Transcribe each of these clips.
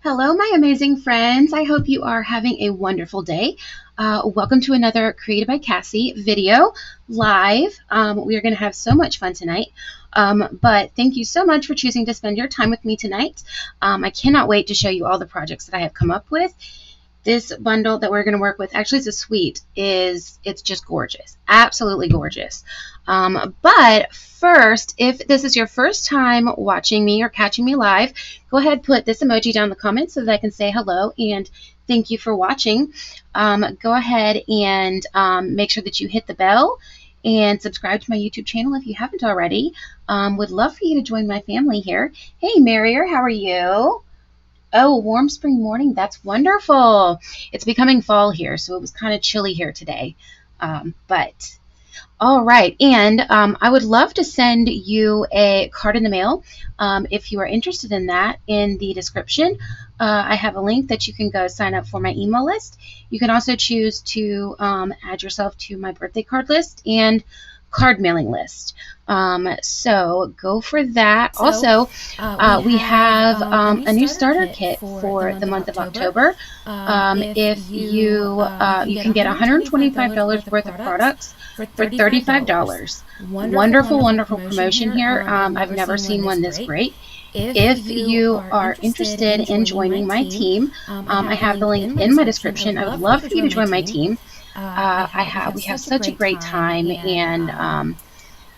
Hello, my amazing friends. I hope you are having a wonderful day. Welcome to another Created by Cassie video live. We are going to have so much fun tonight. But thank you so much for choosing to spend your time with me tonight. I cannot wait to show you all the projects that I have come up with. This bundle that we're going to work with, actually it's a suite, it's just gorgeous. Absolutely gorgeous. But first, if this is your first time watching me or catching me live, go ahead, put this emoji down in the comments so that I can say hello and thank you for watching. Go ahead and make sure that you hit the bell and subscribe to my YouTube channel if you haven't already. Would love for you to join my family here. Hey, Marrier, how are you? Oh, warm spring morning. That's wonderful. It's becoming fall here, so it was kind of chilly here today. But all right. And I would love to send you a card in the mail. If you are interested in that, in the description, I have a link that you can go sign up for my email list. You can also choose to add yourself to my birthday card list and card mailing list. So go for that. Also, we have a new starter kit for the month of October. If you can get $125 worth of products for $35. Wonderful, wonderful promotion here. I've never seen one this great. If you are interested in joining my team, I have the link in my description. I would love for you to join my team. We have such a great time, and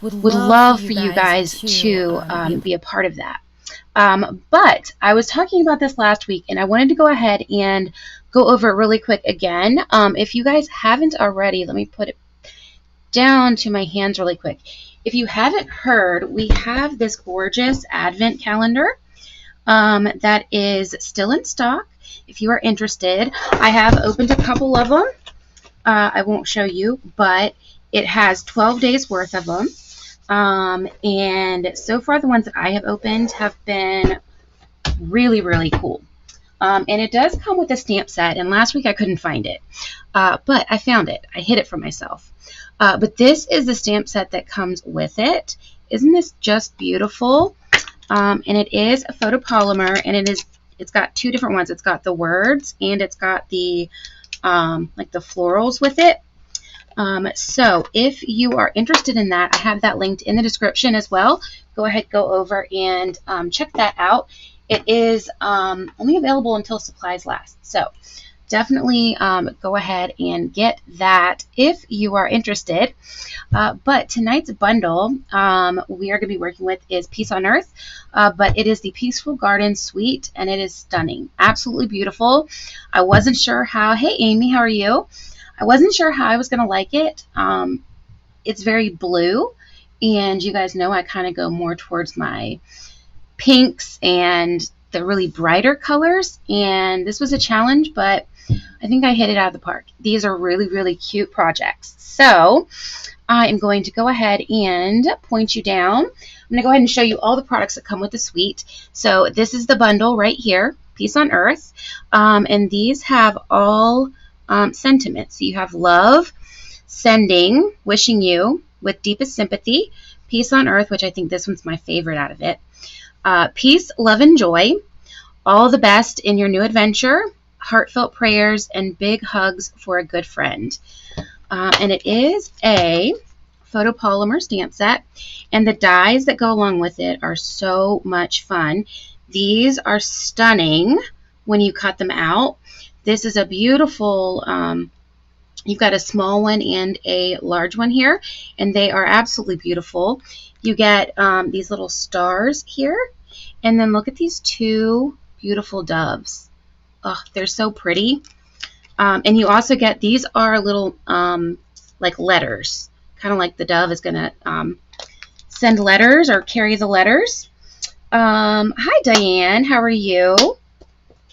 would love for you guys to be a part of that. But I was talking about this last week, and I wanted to go ahead and go over it really quick again. If you guys haven't already, let me put it down to my hands really quick. If you haven't heard, we have this gorgeous Advent calendar that is still in stock. If you are interested, I have opened a couple of them. I won't show you, but it has 12 days worth of them. And so far the ones that I have opened have been really, really cool. And it does come with a stamp set, and last week I couldn't find it. But I found it. I hid it from myself. But this is the stamp set that comes with it. Isn't this just beautiful? And it is a photopolymer, and it's got two different ones. It's got the words, and it's got the like the florals with it. So if you are interested in that, I have that linked in the description as well. Go ahead, go over and check that out. It is only available until supplies last. So definitely go ahead and get that if you are interested. But tonight's bundle we are going to be working with is Peace on Earth, but it is the Peaceful Garden Suite, and it is stunning. Absolutely beautiful. I wasn't sure how, hey Amy, how are you? I wasn't sure how I was going to like it. It's very blue, and you guys know I kind of go more towards my pinks and the really brighter colors, and this was a challenge, but I think I hit it out of the park. These are really, really cute projects. So I am going to go ahead and point you down. I'm going to go ahead and show you all the products that come with the suite. So this is the bundle right here, Peace on Earth, and these have all sentiments. So you have love, sending, wishing you, with deepest sympathy, peace on earth, which I think this one's my favorite out of it. Peace, love, and joy, all the best in your new adventure, heartfelt prayers, and big hugs for a good friend. And it is a photopolymer stamp set, and the dies that go along with it are so much fun. These are stunning when you cut them out. This is a beautiful, you've got a small one and a large one here, and they are absolutely beautiful. You get these little stars here, and then look at these two beautiful doves. Oh, they're so pretty. And you also get, these are little like letters, kind of like the dove is going to send letters or carry the letters. Hi, Diane. How are you?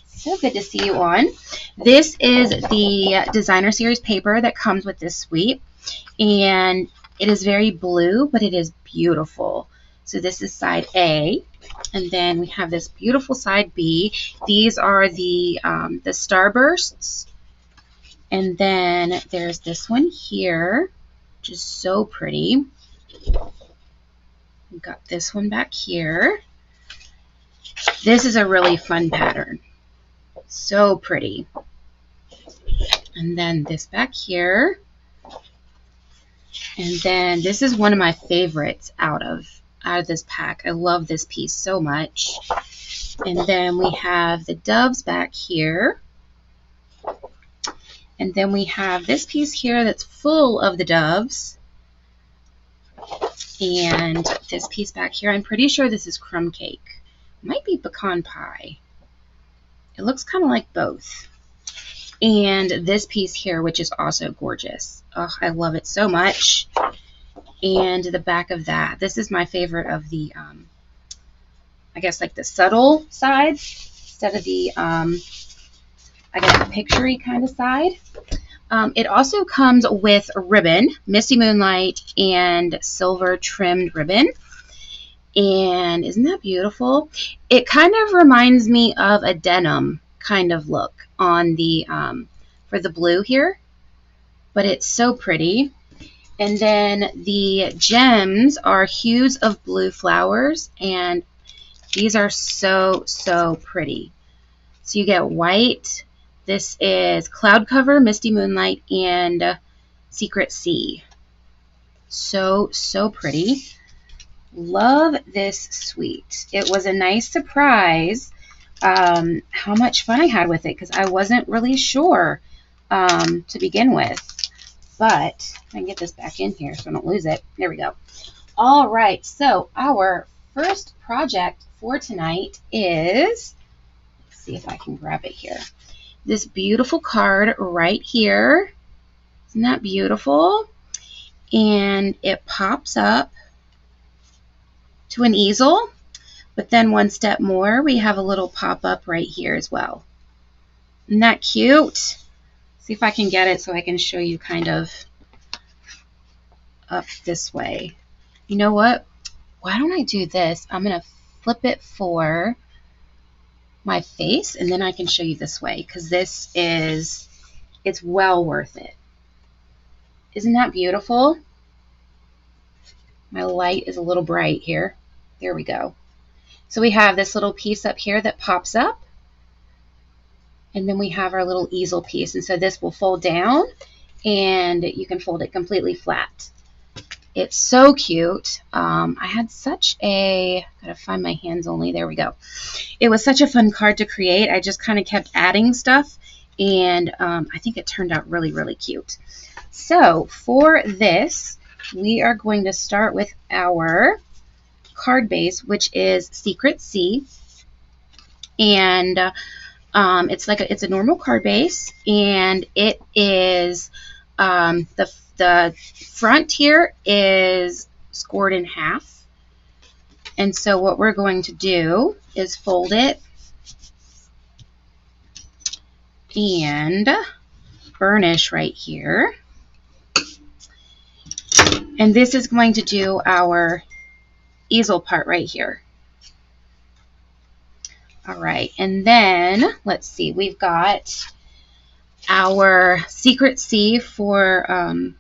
So good to see you on. This is the designer series paper that comes with this suite, and it is very blue, but it is beautiful. So this is side A, and then we have this beautiful side B. These are the starbursts, and then there's this one here, which is so pretty. We've got this one back here. This is a really fun pattern. So pretty. And then this back here. And then this is one of my favorites out of this pack. I love this piece so much. And then we have the doves back here. And then we have this piece here that's full of the doves. And this piece back here, I'm pretty sure this is crumb cake. It might be pecan pie. It looks kind of like both. And this piece here, which is also gorgeous. Oh, I love it so much. And the back of that. This is my favorite of the, I guess, like the subtle side instead of the, I guess, the picture-y kind of side. It also comes with ribbon, Misty Moonlight, and silver trimmed ribbon. And isn't that beautiful? It kind of reminds me of a denim kind of look on the for the blue here, but it's so pretty. And then the gems are hues of blue flowers, and these are so pretty. So you get white. This is Cloud Cover, Misty Moonlight, and Secret Sea. So pretty. Love this suite. It was a nice surprise how much fun I had with it, because I wasn't really sure to begin with. But I can get this back in here so I don't lose it. There we go. All right, so our first project for tonight is, let's see if I can grab it here, this beautiful card right here. Isn't that beautiful? And it pops up to an easel, but then one step more, we have a little pop-up right here as well. Isn't that cute? See if I can get it so I can show you kind of up this way. You know what? Why don't I do this? I'm going to flip it for my face, and then I can show you this way, because this is, it's well worth it. Isn't that beautiful? My light is a little bright here. There we go. So we have this little piece up here that pops up, and then we have our little easel piece. And so this will fold down, and you can fold it completely flat. It's so cute. I had such a, gotta find my hands only, there we go. It was such a fun card to create. I just kind of kept adding stuff, and I think it turned out really cute. So for this, we are going to start with our card base, which is Secret Sea. And it's like it's a normal card base, and it is the front here is scored in half. And so what we're going to do is fold it and burnish right here. And this is going to do our easel part right here. All right, and then let's see, we've got our Secret Sea for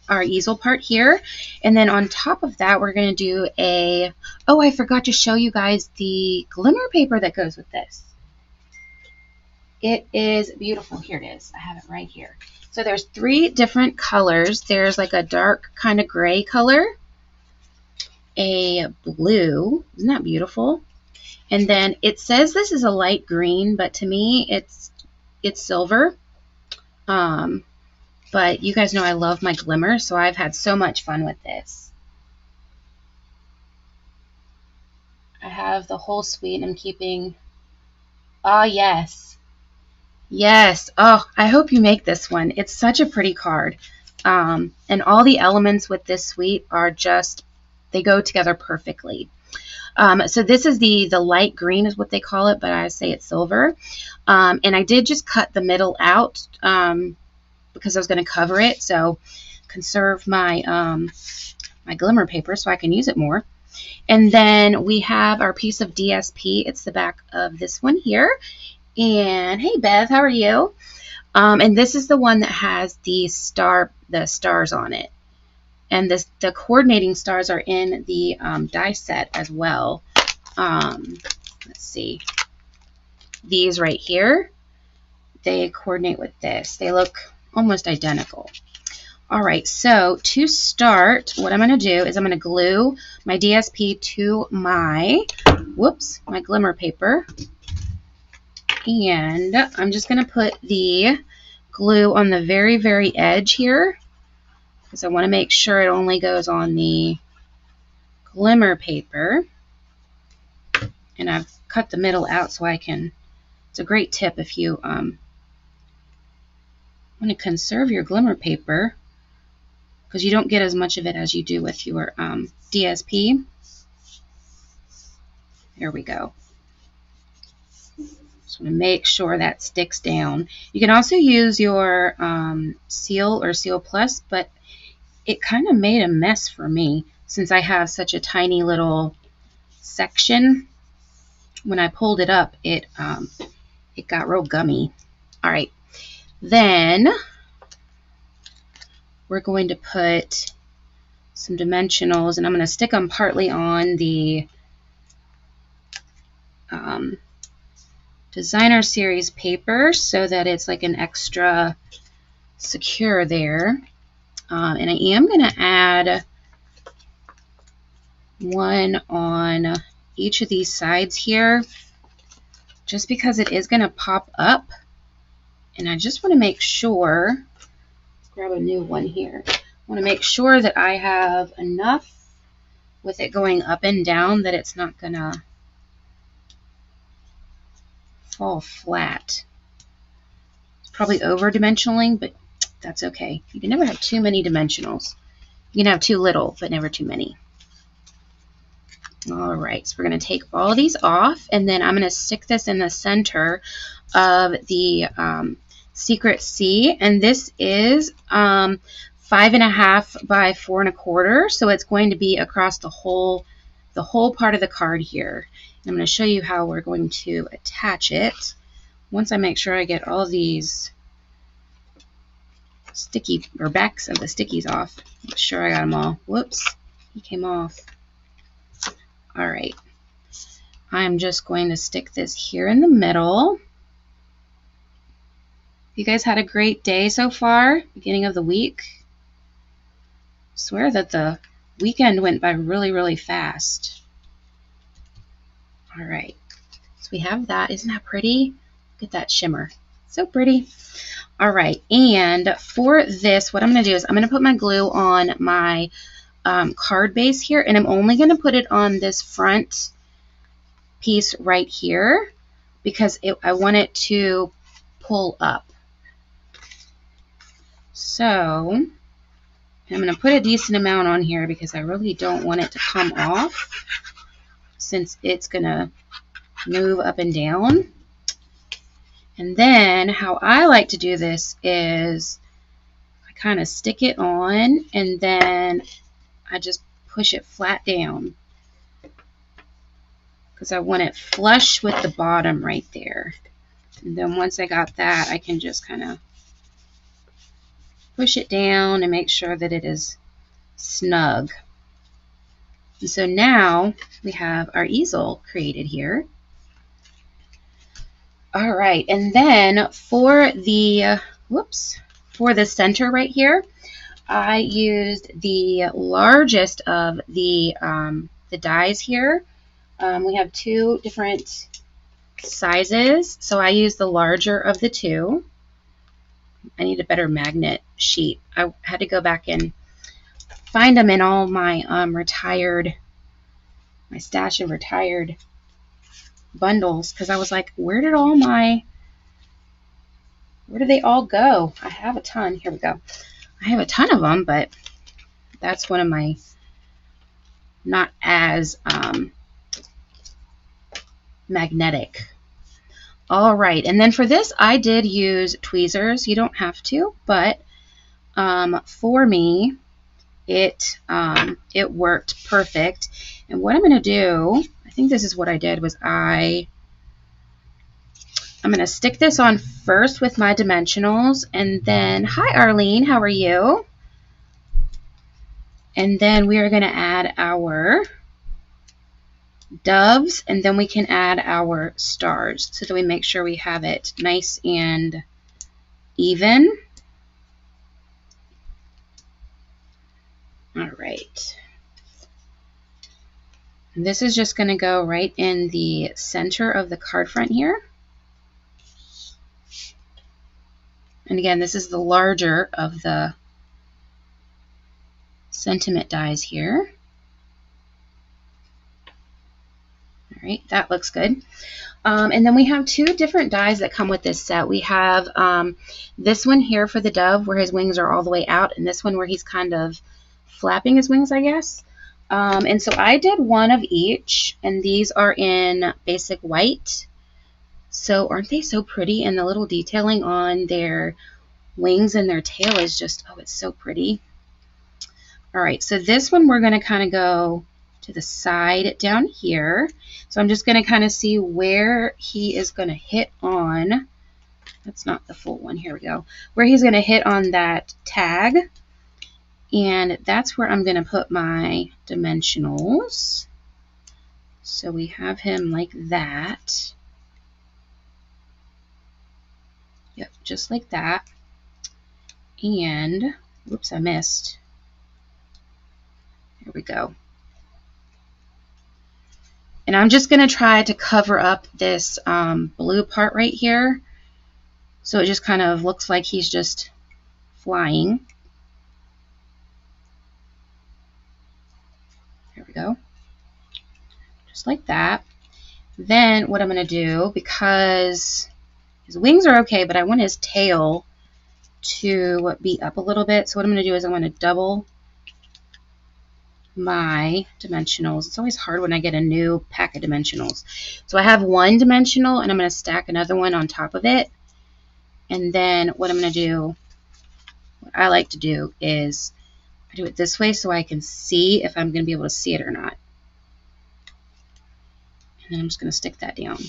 our easel part here, and then on top of that we're going to do a, oh, I forgot to show you guys the glimmer paper that goes with this. It is beautiful. Here it is. I have it right here. So there's 3 different colors. There's like a dark kind of gray color, a blue, isn't that beautiful? And then it says this is a light green, but to me it's silver. But you guys know I love my glimmer, so I've had so much fun with this. I have the whole suite. I'm keeping, ah, yes. Yes. Oh, I hope you make this one. It's such a pretty card. And all the elements with this suite are just, they go together perfectly. So this is the light green is what they call it, but I say it's silver. And I did just cut the middle out because I was going to cover it. So conserve my, my glimmer paper so I can use it more. And then we have our piece of DSP. It's the back of this one here. And hey, Bev, how are you? And this is the one that has the stars on it. And the coordinating stars are in the die set as well. Let's see. These right here. they coordinate with this. They look almost identical. All right, so to start, what I'm going to do is I'm going to glue my DSP to my, my glimmer paper. And I'm just going to put the glue on the very, very edge here because I want to make sure it only goes on the glimmer paper. And I've cut the middle out so I can, it's a great tip if you want to conserve your glimmer paper, because you don't get as much of it as you do with your DSP. There we go. Just want to make sure that sticks down. You can also use your Seal or Seal Plus, but it kind of made a mess for me since I have such a tiny little section. When I pulled it up, it got real gummy. All right, then we're going to put some dimensionals, and I'm going to stick them partly on the designer series paper so that it's like an extra secure there. And I am going to add one on each of these sides here just because it is going to pop up, and I just want to make sure, let's grab a new one here. I want to make sure that I have enough with it going up and down that it's not going to fall flat. It's probably over dimensionaling, but that's okay. You can never have too many dimensionals. You can have too little, but never too many. All right, so we're going to take all these off, and then I'm going to stick this in the center of the Secret C, and this is 5.5 by 4 1/4, so it's going to be across the whole part of the card here. And I'm going to show you how we're going to attach it once I make sure I get all these sticky or backs of the stickies off. Make sure I got them all. Whoops, he came off. All right, I'm just going to stick this here in the middle. You guys had a great day so far, beginning of the week. I swear that the weekend went by really, really fast. All right, so we have that. Isn't that pretty? Look at that shimmer. So pretty. All right, and for this, what I'm going to do is I'm going to put my glue on my card base here, and I'm only going to put it on this front piece right here because I want it to pull up. So I'm going to put a decent amount on here because I really don't want it to come off since it's going to move up and down. And then how I like to do this is I kind of stick it on and then I just push it flat down because I want it flush with the bottom right there. And then once I got that, I can just kind of push it down and make sure that it is snug. And so now we have our easel created here. All right, and then for the, for the center right here, I used the largest of the dies here. We have two different sizes, so I used the larger of the two. I need a better magnet sheet. I had to go back and find them in all my my stash of retired bundles because I was like, where did they all go? I have a ton. Here we go. I have a ton of them, but that's one of my not as magnetic. All right, and then for this, I did use tweezers. You don't have to, but for me, it worked perfect. And what I'm going to do, I think this is what I did, was I'm going to stick this on first with my dimensionals, and then, hi Arlene, how are you? And then we are going to add our doves, and then we can add our stars so that we make sure we have it nice and even. All right. And this is just going to go right in the center of the card front here. And again, this is the larger of the sentiment dies here. All right, that looks good. And then we have two different dies that come with this set. We have this one here for the dove where his wings are all the way out, and this one where he's kind of flapping his wings, I guess. And so I did one of each, and these are in basic white. So aren't they so pretty? And the little detailing on their wings and their tail is just, oh, it's so pretty. All right, so this one we're going to kind of go to the side down here. So I'm just going to kind of see where he is going to hit on. That's not the full one. Here we go. Where he's going to hit on that tag. And that's where I'm going to put my dimensionals. So we have him like that. Yep, just like that. And, whoops, I missed. There we go. And I'm just going to try to cover up this blue part right here. So it just kind of looks like he's just flying. There we go. Just like that. Then what I'm going to do, because his wings are okay, but I want his tail to be up a little bit. So what I'm going to do is I'm going to double my dimensionals. It's always hard when I get a new pack of dimensionals. So I have one dimensional and I'm going to stack another one on top of it. And then what I'm going to do, what I like to do is I do it this way so I can see if I'm going to be able to see it or not. And then I'm just going to stick that down.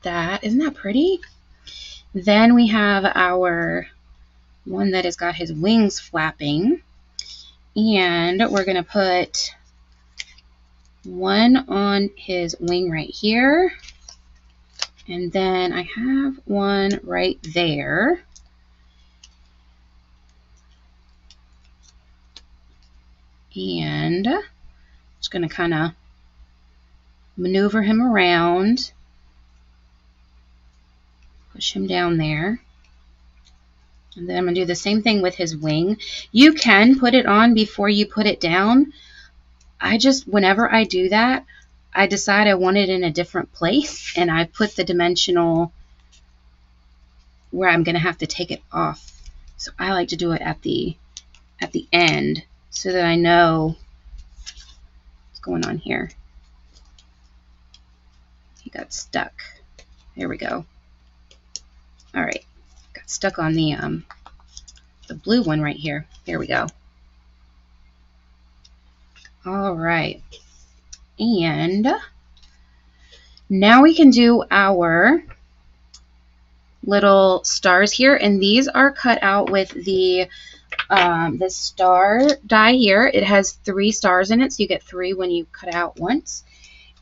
That, isn't that pretty? Then we have our one that has got his wings flapping, and we're going to put one on his wing right here, and then I have one right there. And just going to kind of maneuver him around, push him down there. And then I'm going to do the same thing with his wing. You can put it on before you put it down. I just, whenever I do that, I decide I want it in a different place, and I put the dimensional where I'm going to have to take it off. So I like to do it at the end so that I know what's going on here. He got stuck. There we go. All right. Got stuck on the blue one right here. There we go. All right. And now we can do our little stars here, and these are cut out with the star die here. It has 3 stars in it, so you get 3 when you cut out once.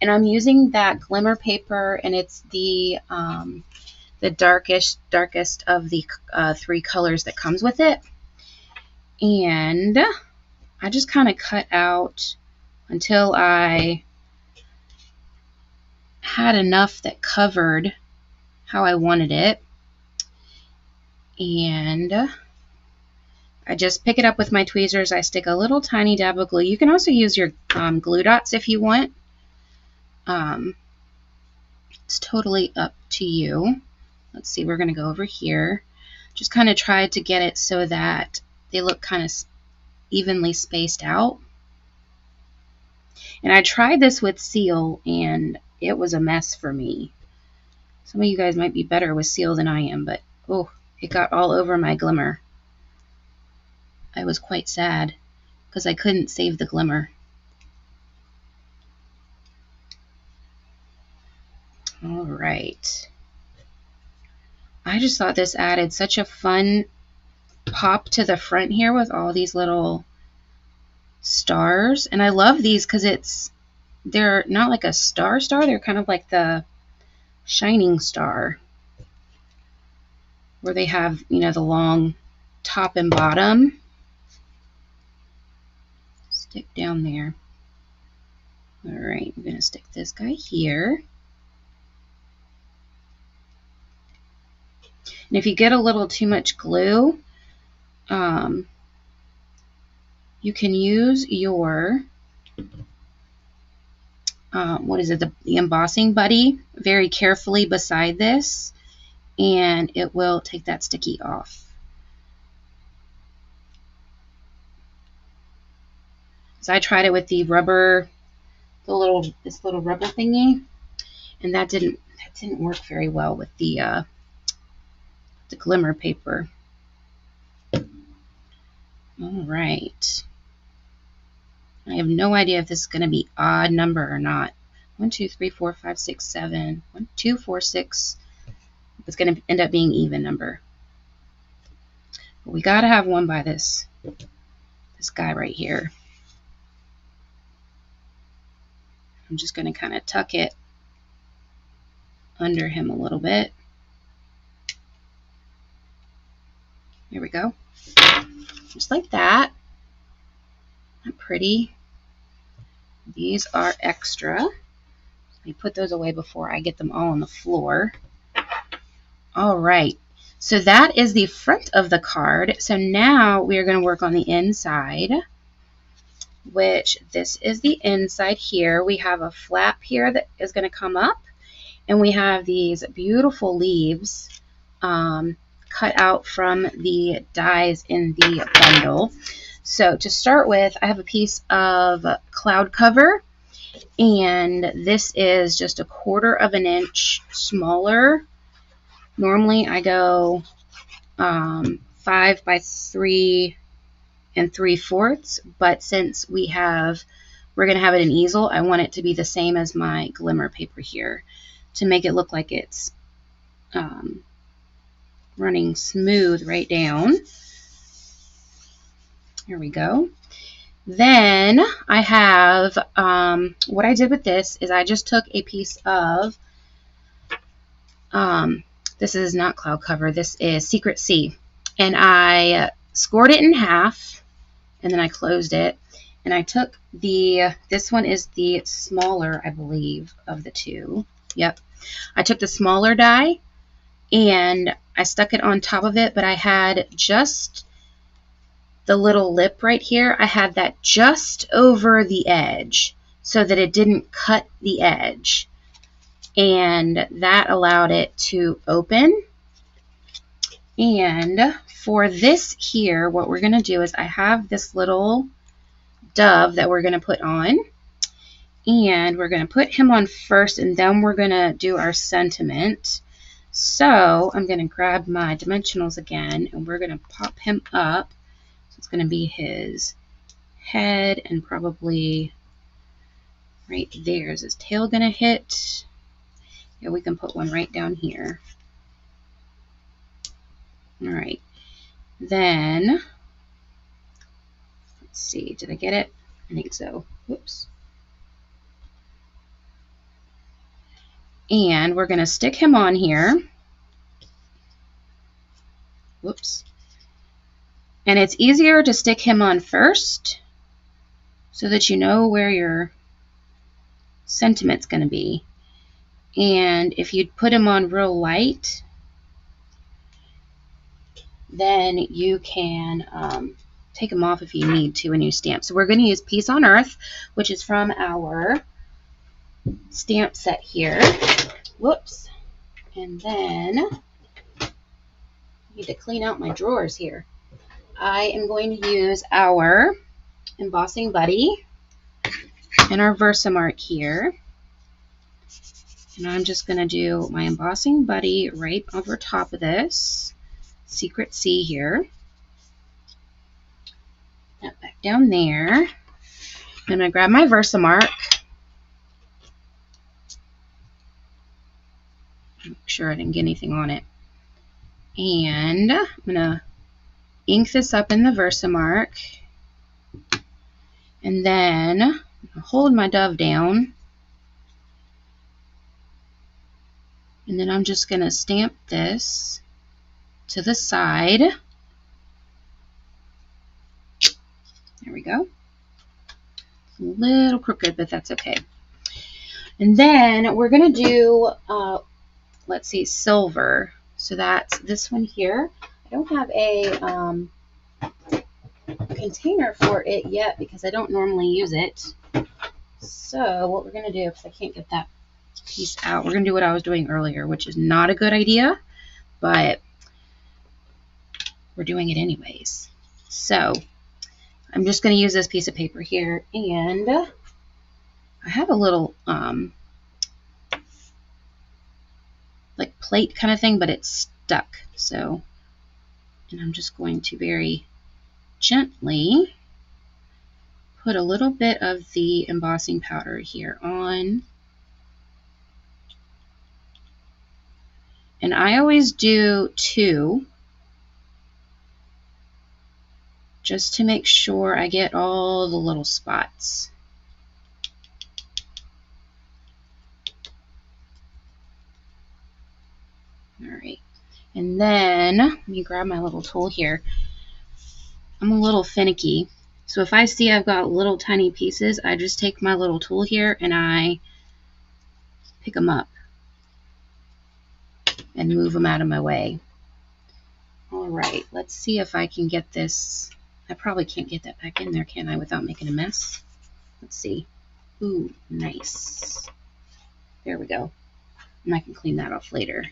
And I'm using that glimmer paper, and it's the darkest of the 3 colors that comes with it. And I just kind of cut out until I had enough that covered how I wanted it. And I just pick it up with my tweezers. I stick a little tiny dab of glue. You can also use your glue dots if you want. It's totally up to you. Let's see, we're going to go over here. Just kind of try to get it so that they look kind of evenly spaced out. And I tried this with seal, and it was a mess for me. Some of you guys might be better with seal than I am, but oh, it got all over my glimmer. I was quite sad because I couldn't save the glimmer. All right. I just thought this added such a fun pop to the front here with all these little stars. And I love these because they're not like a star, they're kind of like the shining star, where they have, you know, the long top and bottom. Stick down there. All right, I'm going to stick this guy here. And if you get a little too much glue, you can use your, what is it, the embossing buddy very carefully beside this, and it will take that sticky off. So I tried it with the rubber, this little rubber thingy, and that didn't work very well with the glimmer paper. All right. I have no idea if this is going to be odd number or not. 1, 2, 3, 4, 5, 6, 7. 1, 2, 4, 6. It's going to end up being even number. But we got to have one by this guy right here. I'm just going to kind of tuck it under him a little bit. There we go. Just like that. Not pretty. These are extra. Let me put those away before I get them all on the floor. All right. So that is the front of the card. So now we are going to work on the inside, which this is the inside here. We have a flap here that is going to come up, and we have these beautiful leaves cut out from the dies in the bundle. So to start with, I have a piece of cloud cover, and this is just 1/4 inch smaller. Normally I go 5 by 3 3/4, but since we're going to have it in easel, I want it to be the same as my glimmer paper here to make it look like it's running smooth right down. Here we go. Then I have, what I did with this is I just took a piece of, this is not cloud cover, this is Secret Sea. And I scored it in half, and then I closed it. And I took this one is the smaller, I believe, of the two. Yep. I took the smaller die, and I stuck it on top of it, but I had just the little lip right here, I had that just over the edge so that it didn't cut the edge. And that allowed it to open. And for this here, what we're going to do is I have this little dove that we're going to put on. And we're going to put him on first, and then we're going to do our sentiment. So I'm going to grab my dimensionals again, and we're going to pop him up. It's going to be his head, and probably right there is his tail going to hit. Yeah, we can put one right down here. All right. Then, let's see, did I get it? I think so. Whoops. And we're going to stick him on here. Whoops. And it's easier to stick him on first so that you know where your sentiment's going to be. And if you put him on real light, then you can take them off if you need to when you stamp. So we're going to use Peace on Earth, which is from our stamp set here. Whoops. And then I need to clean out my drawers here. I am going to use our embossing buddy and our Versamark here. And I'm just going to do my embossing buddy right over top of this Secret Sea here. That back down there. I'm going to grab my Versamark. Make sure I didn't get anything on it. And I'm going to ink this up in the Versamark. And then hold my dove down. And then I'm just going to stamp this to the side. There we go. A little crooked, but that's okay. And then we're going to do, let's see, silver. So that's this one here. I don't have a container for it yet because I don't normally use it. So what we're going to do, because I can't get that piece out, we're going to do what I was doing earlier, which is not a good idea, but we're doing it anyways. So I'm just going to use this piece of paper here, and I have a little like plate kind of thing, but it's stuck. So, and I'm just going to very gently put a little bit of the embossing powder here on. And I always do 2, just to make sure I get all the little spots. All right, and then let me grab my little tool here. I'm a little finicky, so if I see I've got little tiny pieces, I just take my little tool here and I pick them up and move them out of my way. All right, let's see if I can get this. I probably can't get that back in there, can I, without making a mess? Let's see. Ooh, nice. There we go. And I can clean that off later.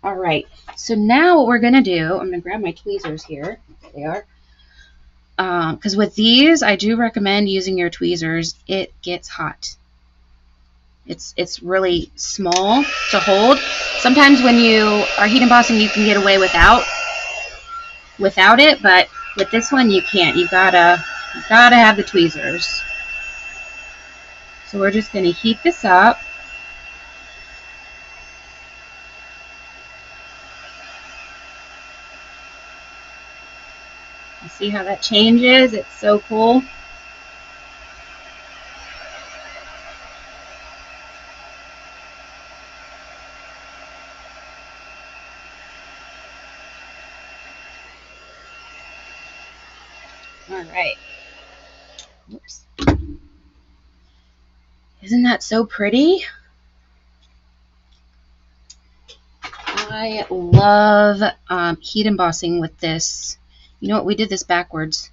All right, so now what we're going to do, I'm going to grab my tweezers here. There they are. Because with these, I do recommend using your tweezers. It gets hot. It's really small to hold. Sometimes when you are heat embossing, you can get away without it, but with this one, you can't. You gotta have the tweezers. So we're just going to heat this up. You see how that changes? It's so cool. All right. Whoops. Isn't that so pretty? I love heat embossing with this. You know what? We did this backwards.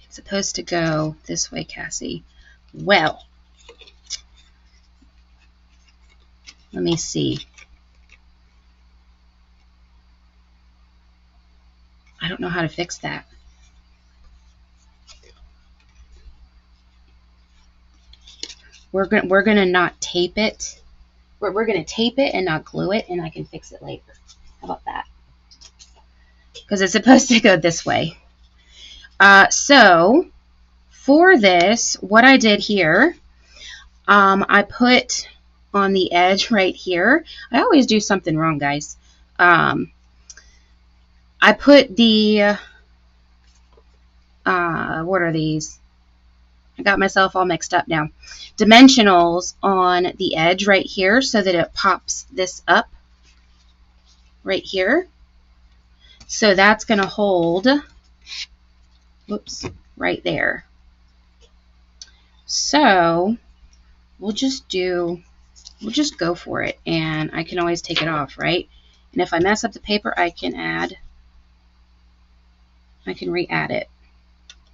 It's supposed to go this way, Cassie. Well, let me see. I don't know how to fix that. We're gonna not tape it. We're gonna tape it and not glue it, and I can fix it later. How about that? Because it's supposed to go this way. So for this, what I did here, I put on the edge right here. I always do something wrong, guys. I put the what are these? I got myself all mixed up now. Dimensionals on the edge right here so that it pops this up right here. So that's going to hold, whoops, right there. So we'll just go for it, and I can always take it off, right? And if I mess up the paper, I can re-add it,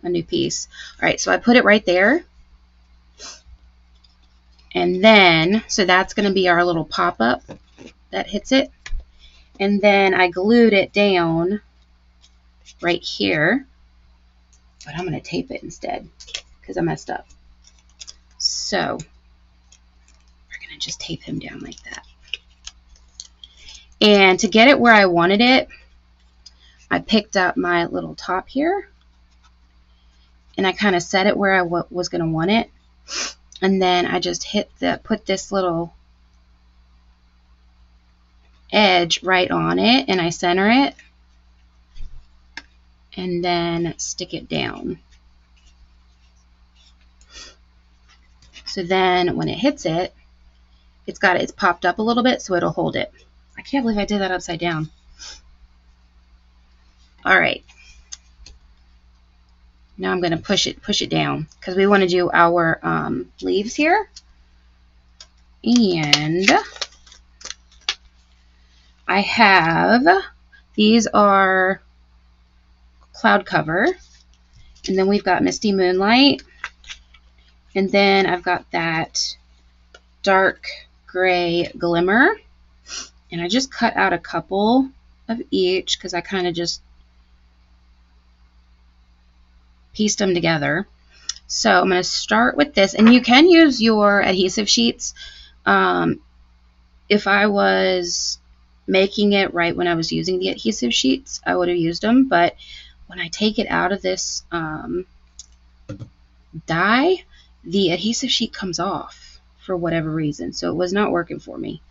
a new piece. All right, so I put it right there. And then, so that's going to be our little pop-up that hits it. And then I glued it down right here. But I'm going to tape it instead because I messed up. So we're going to just tape him down like that. And to get it where I wanted it, I picked up my little top here. And I kind of set it where I was going to want it. And then I just put this little edge right on it, and I center it, and then stick it down. So then when it hits it, it's popped up a little bit, so it'll hold it. I can't believe I did that upside down. All right. Now I'm going to push it down because we want to do our leaves here. And I have, these are cloud cover. And then we've got Misty Moonlight. And then I've got that dark gray glimmer. And I just cut out a couple of each because I kind of just pieced them together. So I'm going to start with this. And you can use your adhesive sheets. If I was making it right when I was using the adhesive sheets, I would have used them. But when I take it out of this die, the adhesive sheet comes off for whatever reason. So it was not working for me.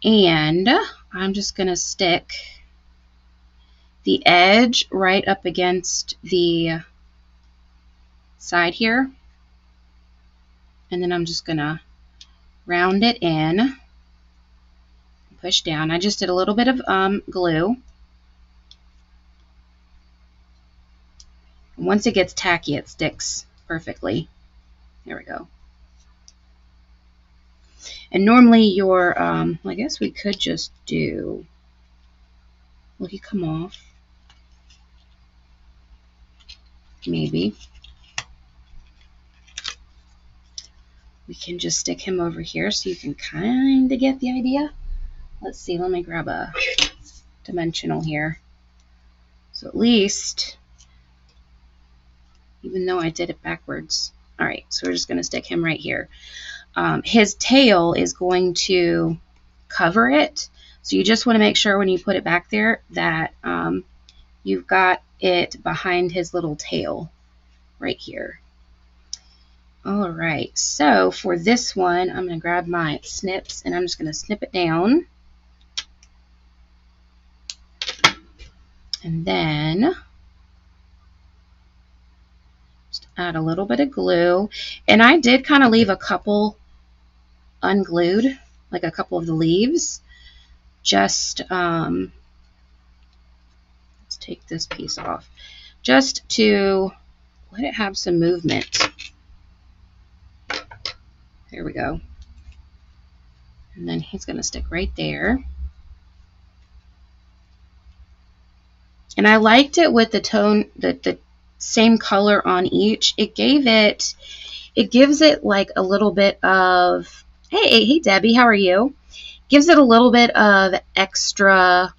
And I'm just going to stick the edge right up against the side here. And then I'm just going to round it in, push down. I just did a little bit of glue. Once it gets tacky, it sticks perfectly. There we go. And normally your, I guess we could just do, will he come off? Maybe. We can just stick him over here so you can kind of get the idea. Let's see, let me grab a dimensional here. So at least, even though I did it backwards. All right, so we're just going to stick him right here. His tail is going to cover it. So you just want to make sure when you put it back there that you've got it behind his little tail right here. All right, so for this one, I'm going to grab my snips and I'm just going to snip it down. And then just add a little bit of glue. And I did kind of leave a couple unglued, like a couple of the leaves. Just, let's take this piece off, just to let it have some movement. There we go. And then he's going to stick right there. And I liked it with the tone, the same color on each. It gives it like a little bit of, hey Debbie, how are you? Gives it a little bit of extra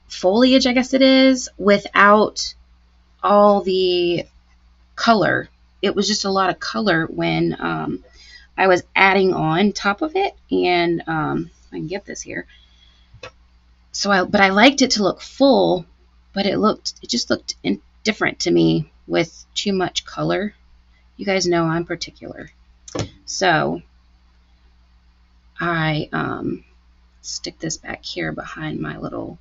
foliage, I guess it is, without all the color. It was just a lot of color when I was adding on top of it. And I can get this here. But I liked it to look full, but it just looked different to me with too much color. You guys know I'm particular. So I stick this back here behind my little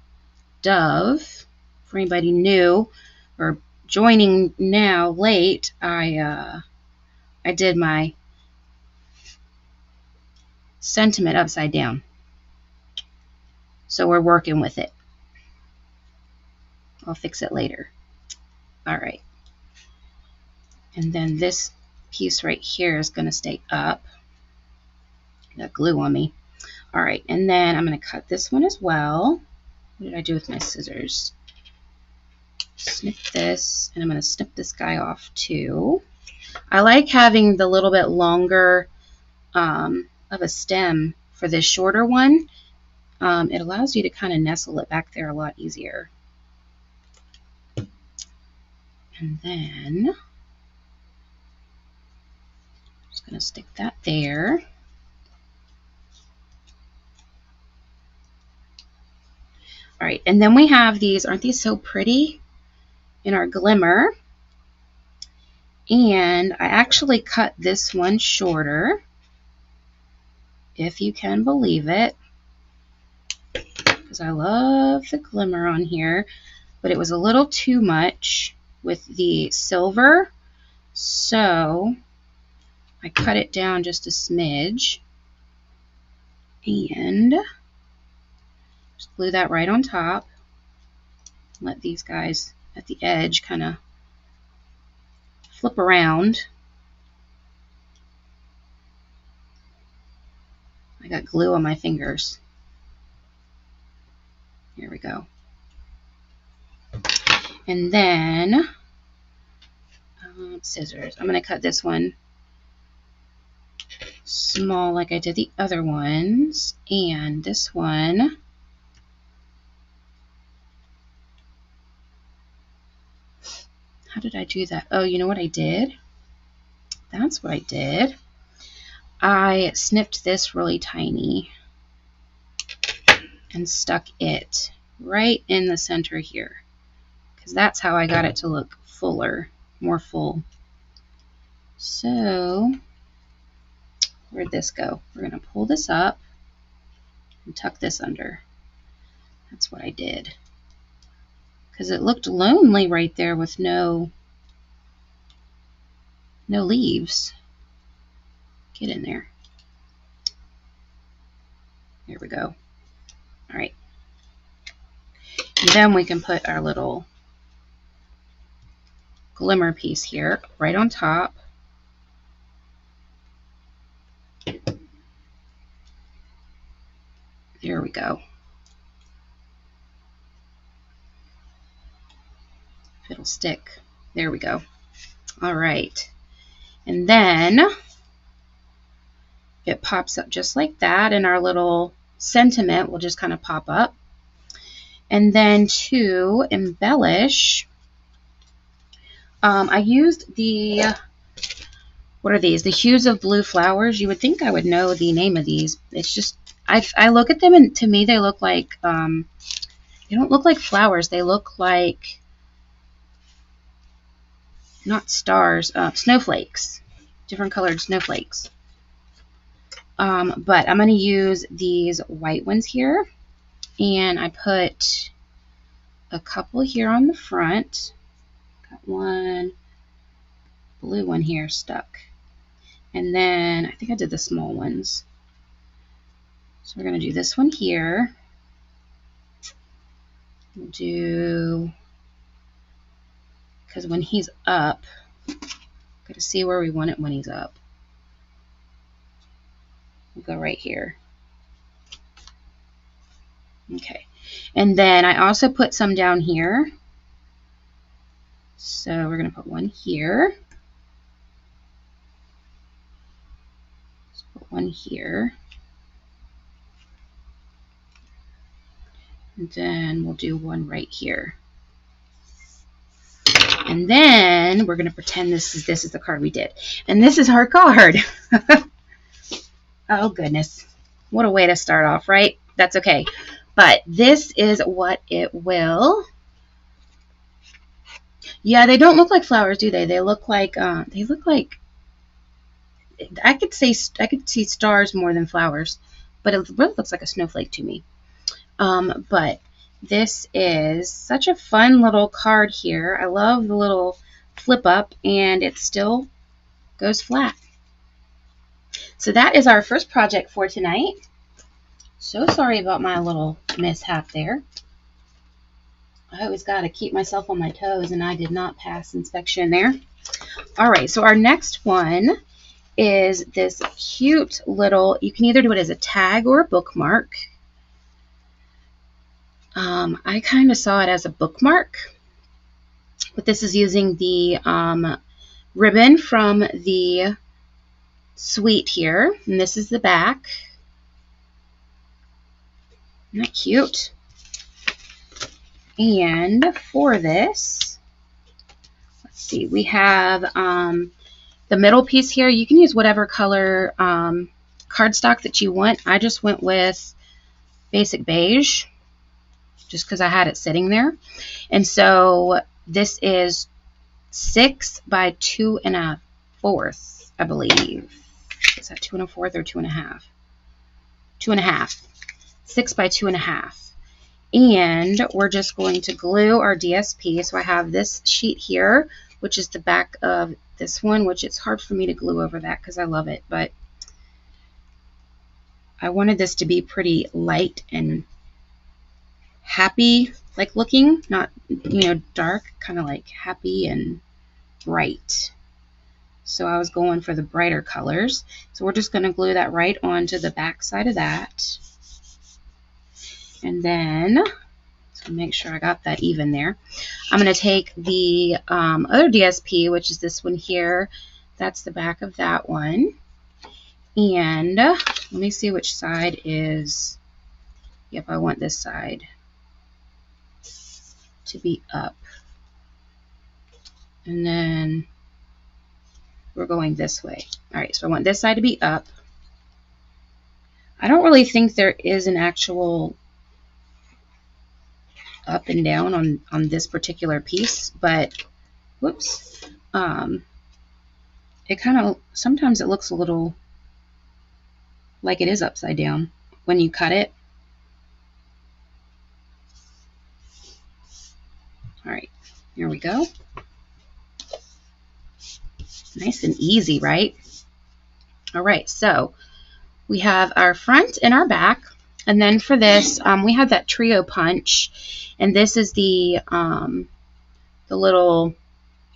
dove. For anybody new or joining now late, I did my sentiment upside down. So we're working with it. I'll fix it later. All right. And then this piece right here is going to stay up. Got glue on me. All right. And then I'm going to cut this one as well. What did I do with my scissors? Snip this, and I'm going to snip this guy off too. I like having the little bit longer of a stem for this shorter one. It allows you to kind of nestle it back there a lot easier. And then I'm just going to stick that there. All right, and then we have these, aren't these so pretty, in our glimmer? And I actually cut this one shorter, if you can believe it, because I love the glimmer on here, but it was a little too much with the silver, so I cut it down just a smidge and just glue that right on top. Let these guys at the edge kind of flip around. I got glue on my fingers. Here we go. And then scissors. I'm going to cut this one small like I did the other ones. And this one, how did I do that? Oh, you know what I did? That's what I did. I snipped this really tiny and stuck it right in the center here, because that's how I got it to look fuller, more full. So where'd this go? We're going to pull this up and tuck this under. That's what I did, because it looked lonely right there with no leaves. Get in there. There we go. All right. And then we can put our little glimmer piece here right on top. There we go. If it'll stick. There we go. All right. And then it pops up just like that, and our little sentiment will just kind of pop up. And then to embellish, I used the, what are these? The Hues of Blue Flowers. You would think I would know the name of these. It's just, I look at them and to me they look like, they don't look like flowers. They look like, not stars, snowflakes, different colored snowflakes. But I'm going to use these white ones here, and I put a couple here on the front. Got one blue one here stuck, and then I think I did the small ones. So we're going to do this one here. We'll do, because when he's up, got to see where we want it when he's up. We'll go right here. Okay. And then I also put some down here. So we're going to put one here. Let's put one here. And then we'll do one right here. And then we're going to pretend this is the card we did. And this is our card. Oh, goodness. What a way to start off, right? That's okay. But this is what it will. Yeah, they don't look like flowers, do they? They look like, I could see stars more than flowers, but it really looks like a snowflake to me. But this is such a fun little card here. I love the little flip up, and it still goes flat. So that is our first project for tonight. So sorry about my little mishap there. I always got to keep myself on my toes, and I did not pass inspection there. All right, so our next one is this cute little, you can either do it as a tag or a bookmark. I kind of saw it as a bookmark, but this is using the ribbon from the suite here, and this is the back. Isn't that cute? And for this, let's see, we have the middle piece here. You can use whatever color cardstock that you want. I just went with basic beige, just because I had it sitting there. And so this is 6 by 2 1/4, I believe. Is that 2 1/4 or 2 1/2? 2 1/2. 6 by 2 1/2. And we're just going to glue our DSP. So I have this sheet here, which is the back of this one, which it's hard for me to glue over that because I love it, but I wanted this to be pretty light and happy like looking, not, you know, dark, kind of like happy and bright. So I was going for the brighter colors. So we're just going to glue that right onto the back side of that. And then, so make sure I got that even there. I'm going to take the other DSP, which is this one here. That's the back of that one. And let me see which side is, yep, I want this side to be up. And then we're going this way. All right, so I want this side to be up. I don't really think there is an actual up and down on this particular piece, but whoops, it kind of, sometimes it looks a little like it is upside down when you cut it. All right, here we go. Nice and easy, right? All right, so we have our front and our back, and then for this, we have that trio punch, and this is the little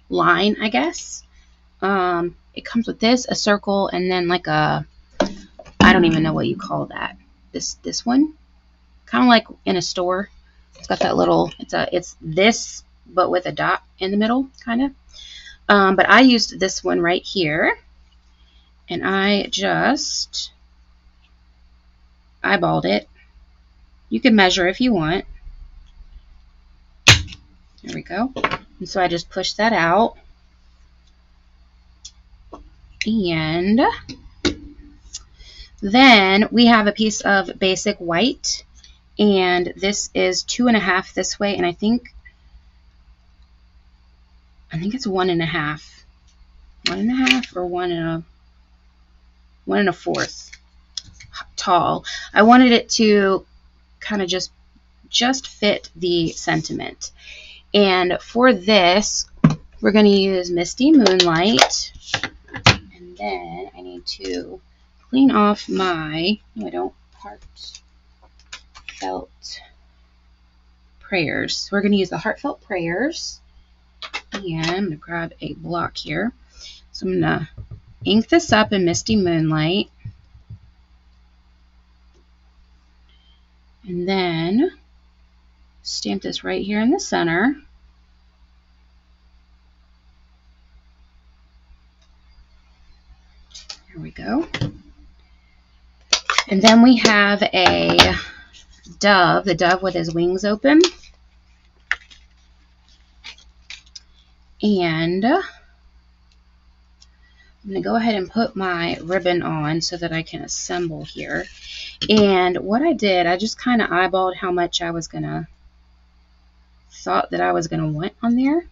line, I guess. It comes with this, a circle, and then like a, I don't even know what you call that. This one, kind of like in a store. It's got that little, it's this, but with a dot in the middle, kind of. But I used this one right here, and I just eyeballed it. You can measure if you want. There we go. And so I just pushed that out. And then we have a piece of basic white, and this is 2.5 this way, and I think it's 1.5. 1.5 or 1.25 tall. I wanted it to kind of just fit the sentiment. And for this, we're going to use Misty Moonlight. And then I need to clean off my, no I don't, Heartfelt Prayers. So we're going to use the Heartfelt Prayers. And I'm going to grab a block here. So I'm going to ink this up in Misty Moonlight. And then stamp this right here in the center. Here we go. And then we have a dove, the dove with his wings open. And I'm going to go ahead and put my ribbon on so that I can assemble here. And what I did, I just kind of eyeballed how much I was thought that I was going to want on there.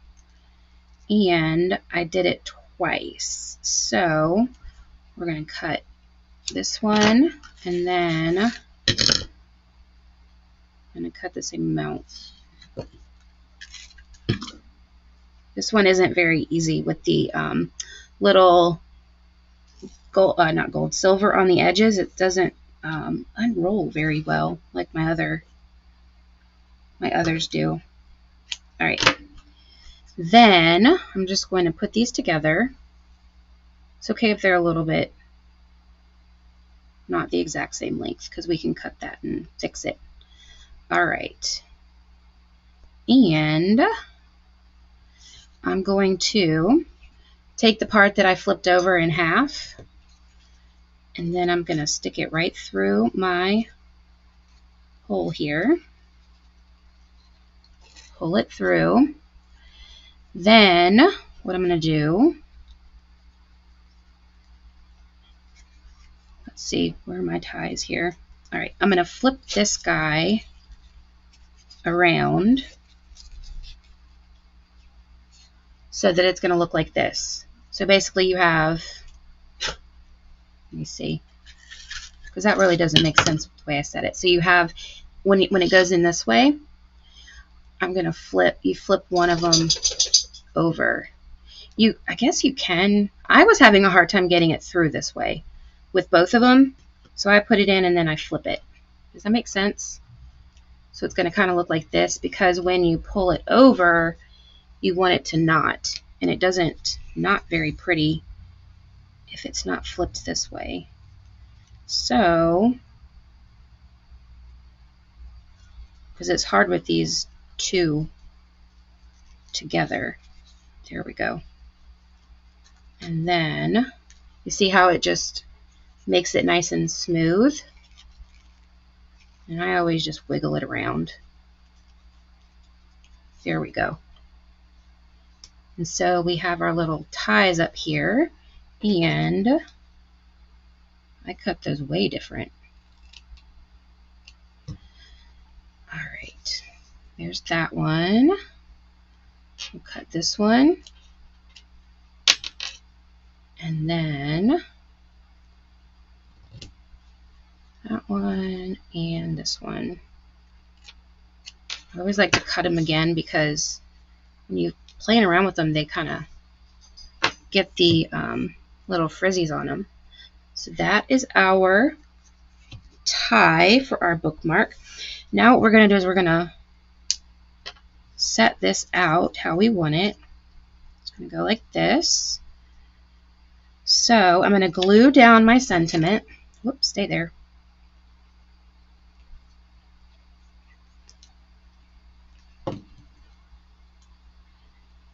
And I did it twice. So we're going to cut this one, and then I'm going to cut the same amount. This one isn't very easy with the little gold, not gold, silver on the edges. It doesn't unroll very well like my others do. All right. Then I'm just going to put these together. It's okay if they're a little bit not the exact same length, because we can cut that and fix it. All right. And I'm going to take the part that I flipped over in half, and then I'm going to stick it right through my hole here. Pull it through. Then what I'm going to do, let's see, where are my ties here? All right, I'm going to flip this guy around so that it's going to look like this. So basically you have, let me see, because that really doesn't make sense with the way I said it. So you have, when it goes in this way, I'm going to flip, you flip one of them over. I guess you can. I was having a hard time getting it through this way with both of them. So I put it in and then I flip it. Does that make sense? So it's going to kind of look like this, because when you pull it over, you want it to knot. And it doesn't knot very pretty if it's not flipped this way. So, because it's hard with these two together. There we go. And then you see how it just makes it nice and smooth. And I always just wiggle it around. There we go. And so we have our little ties up here, and I cut those way different. All right, there's that one. We'll cut this one. And then that one and this one. I always like to cut them again, because when you're playing around with them, they kind of get the little frizzies on them. So that is our tie for our bookmark. Now what we're going to do is we're going to set this out how we want it. It's going to go like this. So I'm going to glue down my sentiment. Whoops, stay there.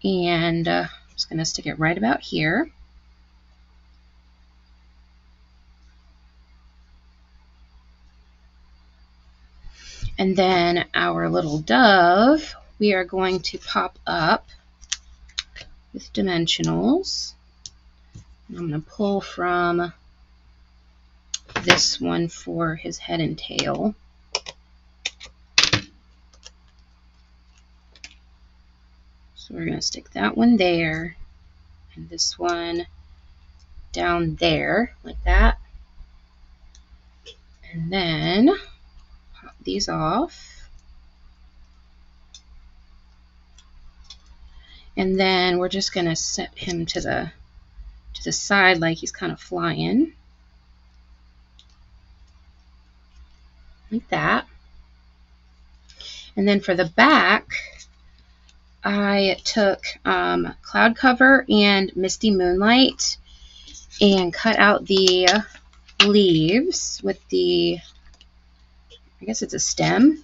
And I'm just going to stick it right about here. And then our little dove, we are going to pop up with dimensionals. I'm going to pull from this one for his head and tail. So we're going to stick that one there, and this one down there, like that. And then pop these off. And then we're just going to set him to the side like he's kind of flying. Like that. And then for the back, I took cloud cover and misty moonlight and cut out the leaves with the, I guess it's a stem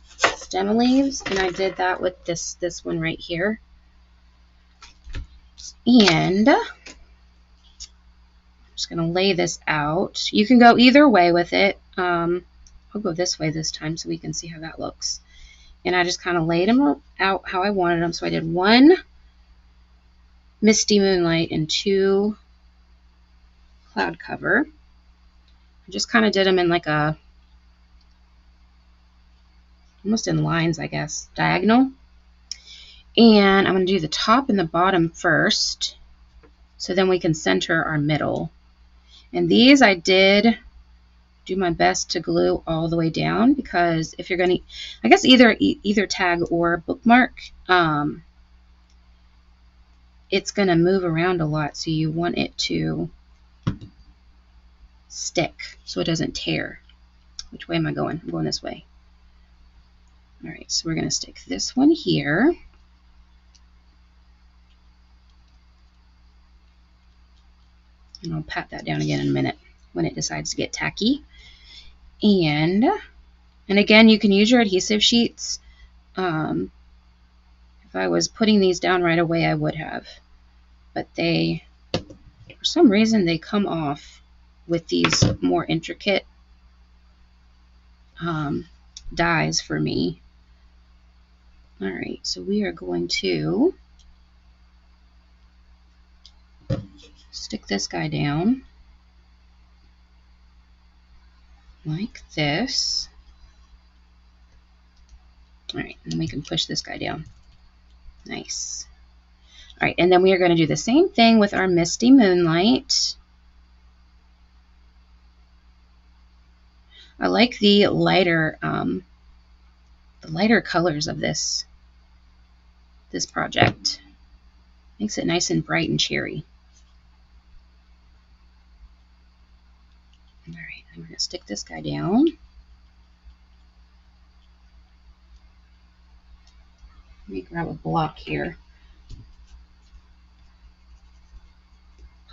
leaves, and I did that with this one right here. And I'm just going to lay this out. You can go either way with it. I'll go this way this time so we can see how that looks. And I just kind of laid them out how I wanted them. So I did one misty moonlight and two cloud cover. I just kind of did them in like a, almost in lines, I guess, diagonal. And I'm going to do the top and the bottom first, so then we can center our middle. And these I did do my best to glue all the way down, because if you're going to, I guess either tag or bookmark, it's going to move around a lot, so you want it to stick so it doesn't tear. Which way am I going? I'm going this way. All right, so we're going to stick this one here. And I'll pat that down again in a minute when it decides to get tacky. And again, you can use your adhesive sheets. If I was putting these down right away, I would have. But they, for some reason, they come off with these more intricate dies for me. All right, so we are going to stick this guy down like this. All right, and then we can push this guy down. Nice. All right, and then we are going to do the same thing with our misty moonlight. I like the lighter colors of this project. Makes it nice and bright and cheery. All right, I'm going to stick this guy down. Let me grab a block here.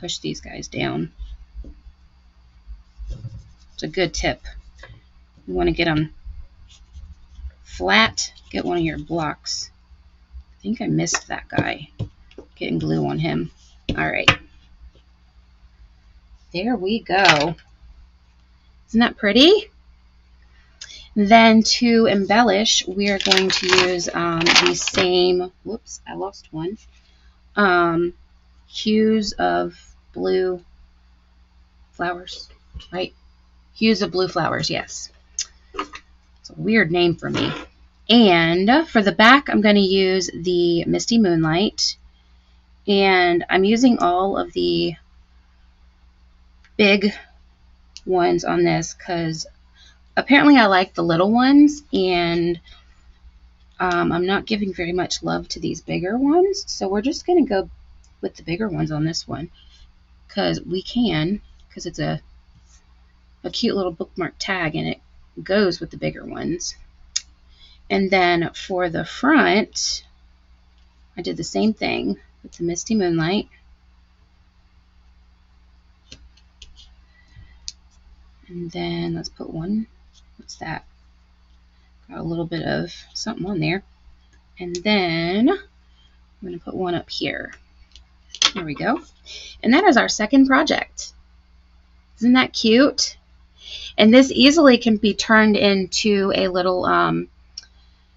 Push these guys down. It's a good tip. You want to get them flat, get one of your blocks. I think I missed that guy. Getting glue on him. All right. There we go. Isn't that pretty? Then to embellish, we are going to use the same, whoops, I lost one, hues of blue flowers, right? Hues of blue flowers, yes. It's a weird name for me. And for the back, I'm going to use the Misty Moonlight. And I'm using all of the big ones on this because apparently I like the little ones, and I'm not giving very much love to these bigger ones. So we're just going to go with the bigger ones on this one because we can, because it's a cute little bookmark tag and it goes with the bigger ones. And then for the front, I did the same thing with the Misty Moonlight. And then let's put one, what's that? Got a little bit of something on there. And then I'm going to put one up here. There we go. And that is our second project. Isn't that cute? And this easily can be turned into a little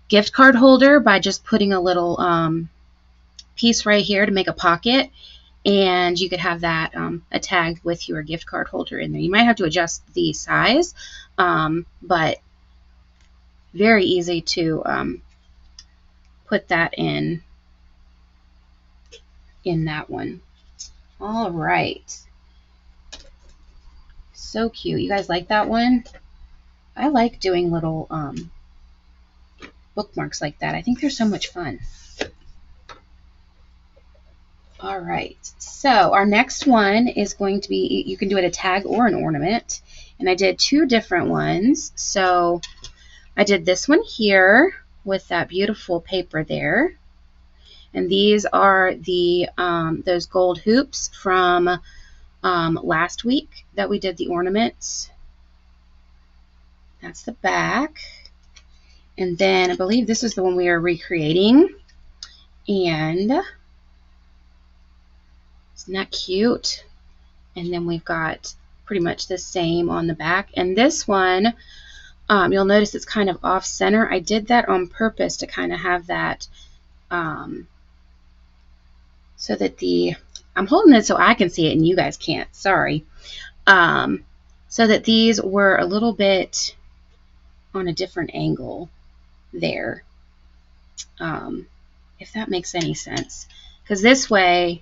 gift card holder by just putting a little piece right here to make a pocket. And you could have that tagged with your gift card holder in there. You might have to adjust the size, but very easy to put that in that one. All right. So cute. You guys like that one? I like doing little bookmarks like that. I think they're so much fun. All right, so our next one is going to be, you can do it a tag or an ornament, and I did two different ones. So I did this one here with that beautiful paper there, and these are the those gold hoops from last week that we did the ornaments. That's the back, and then I believe this is the one we are recreating, and isn't that cute? And then we've got pretty much the same on the back. And this one, you'll notice it's kind of off center. I did that on purpose to kind of have that so that I'm holding it so I can see it and you guys can't, sorry. So that these were a little bit on a different angle there, if that makes any sense. Because this way,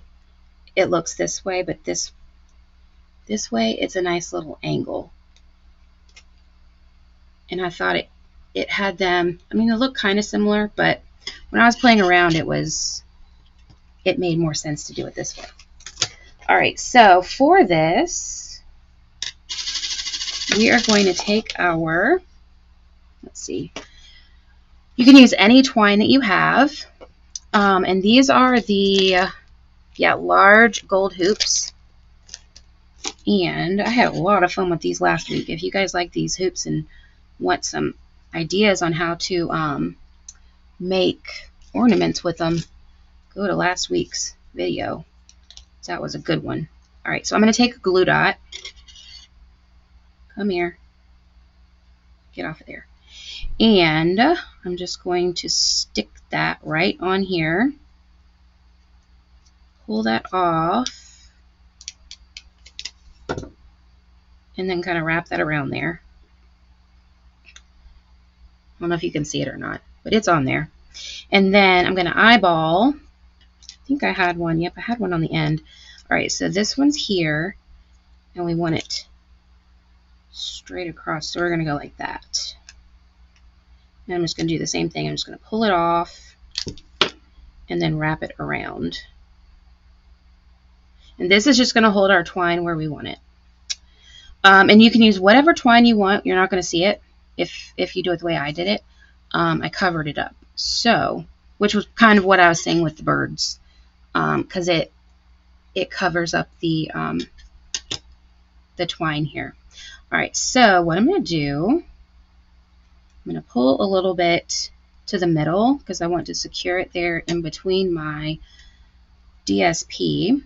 it looks this way, but this way, it's a nice little angle. And I thought it had them, I mean, they look kind of similar, but when I was playing around, it made more sense to do it this way. All right, so for this, we are going to take our, let's see, you can use any twine that you have, and these are the large gold hoops, and I had a lot of fun with these last week. If you guys like these hoops and want some ideas on how to make ornaments with them, go to last week's video. That was a good one. All right, so I'm going to take a glue dot. Come here. Get off of there. And I'm just going to stick that right on here. Pull that off, and then kind of wrap that around there. I don't know if you can see it or not, but it's on there. And then I'm going to eyeball. I think I had one. Yep, I had one on the end. All right, so this one's here, and we want it straight across, so we're going to go like that. And I'm just going to do the same thing. I'm just going to pull it off and then wrap it around. And this is just going to hold our twine where we want it. And you can use whatever twine you want. You're not going to see it if you do it the way I did it. I covered it up. So, which was kind of what I was saying with the birds, because it covers up the twine here. All right, so what I'm going to do, I'm going to pull a little bit to the middle because I want to secure it there in between my DSP.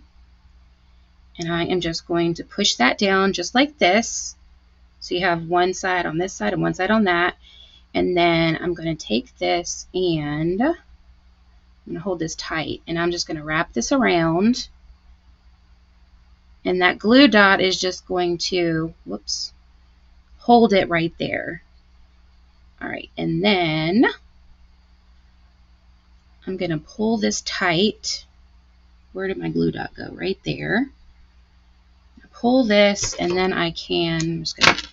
And I am just going to push that down just like this. So you have one side on this side and one side on that. And then I'm going to take this and I'm going to hold this tight. And I'm just going to wrap this around. And that glue dot is just going to, whoops, hold it right there. All right, and then I'm going to pull this tight. Where did my glue dot go? Right there. Pull this, and then I'm just going to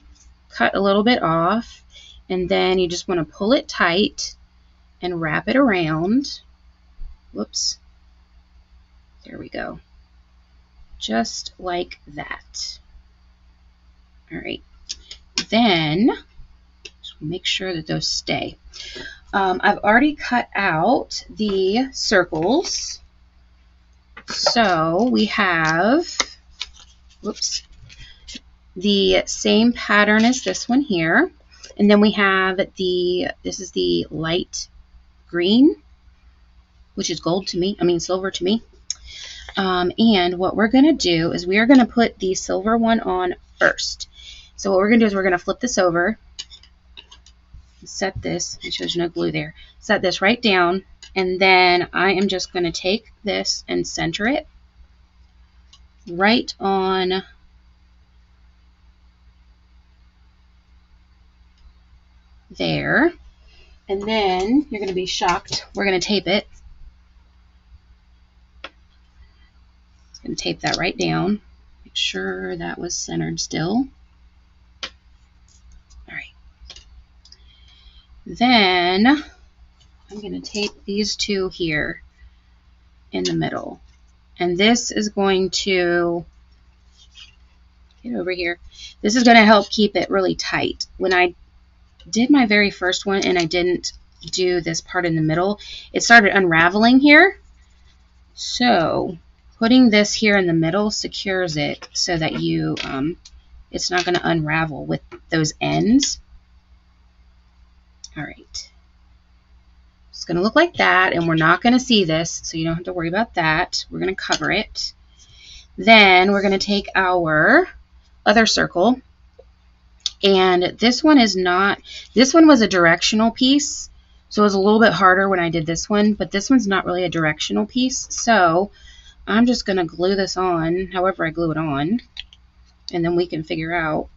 cut a little bit off. And then you just want to pull it tight and wrap it around. Whoops. There we go. Just like that. All right. Then just make sure that those stay. I've already cut out the circles. So we have, whoops, the same pattern as this one here. And then we have this is the light green, which is gold to me, silver to me. And what we're going to do is we are going to put the silver one on first. So what we're going to do is we're going to flip this over, set this, make sure there's no glue there, set this right down, and then I am just going to take this and center it right on there. And then you're going to be shocked. We're going to tape it. It's going to tape that right down. Make sure that was centered still. All right. Then I'm going to tape these two here in the middle. And this is going to, get over here, this is going to help keep it really tight. When I did my very first one and I didn't do this part in the middle, it started unraveling here. So putting this here in the middle secures it so that you, it's not going to unravel with those ends. All right. It's going to look like that, and we're not going to see this, so you don't have to worry about that. We're going to cover it. Then we're going to take our other circle, and this one is not, this one was a directional piece, so it was a little bit harder when I did this one, but this one's not really a directional piece, so I'm just going to glue this on however I glue it on, and then we can figure out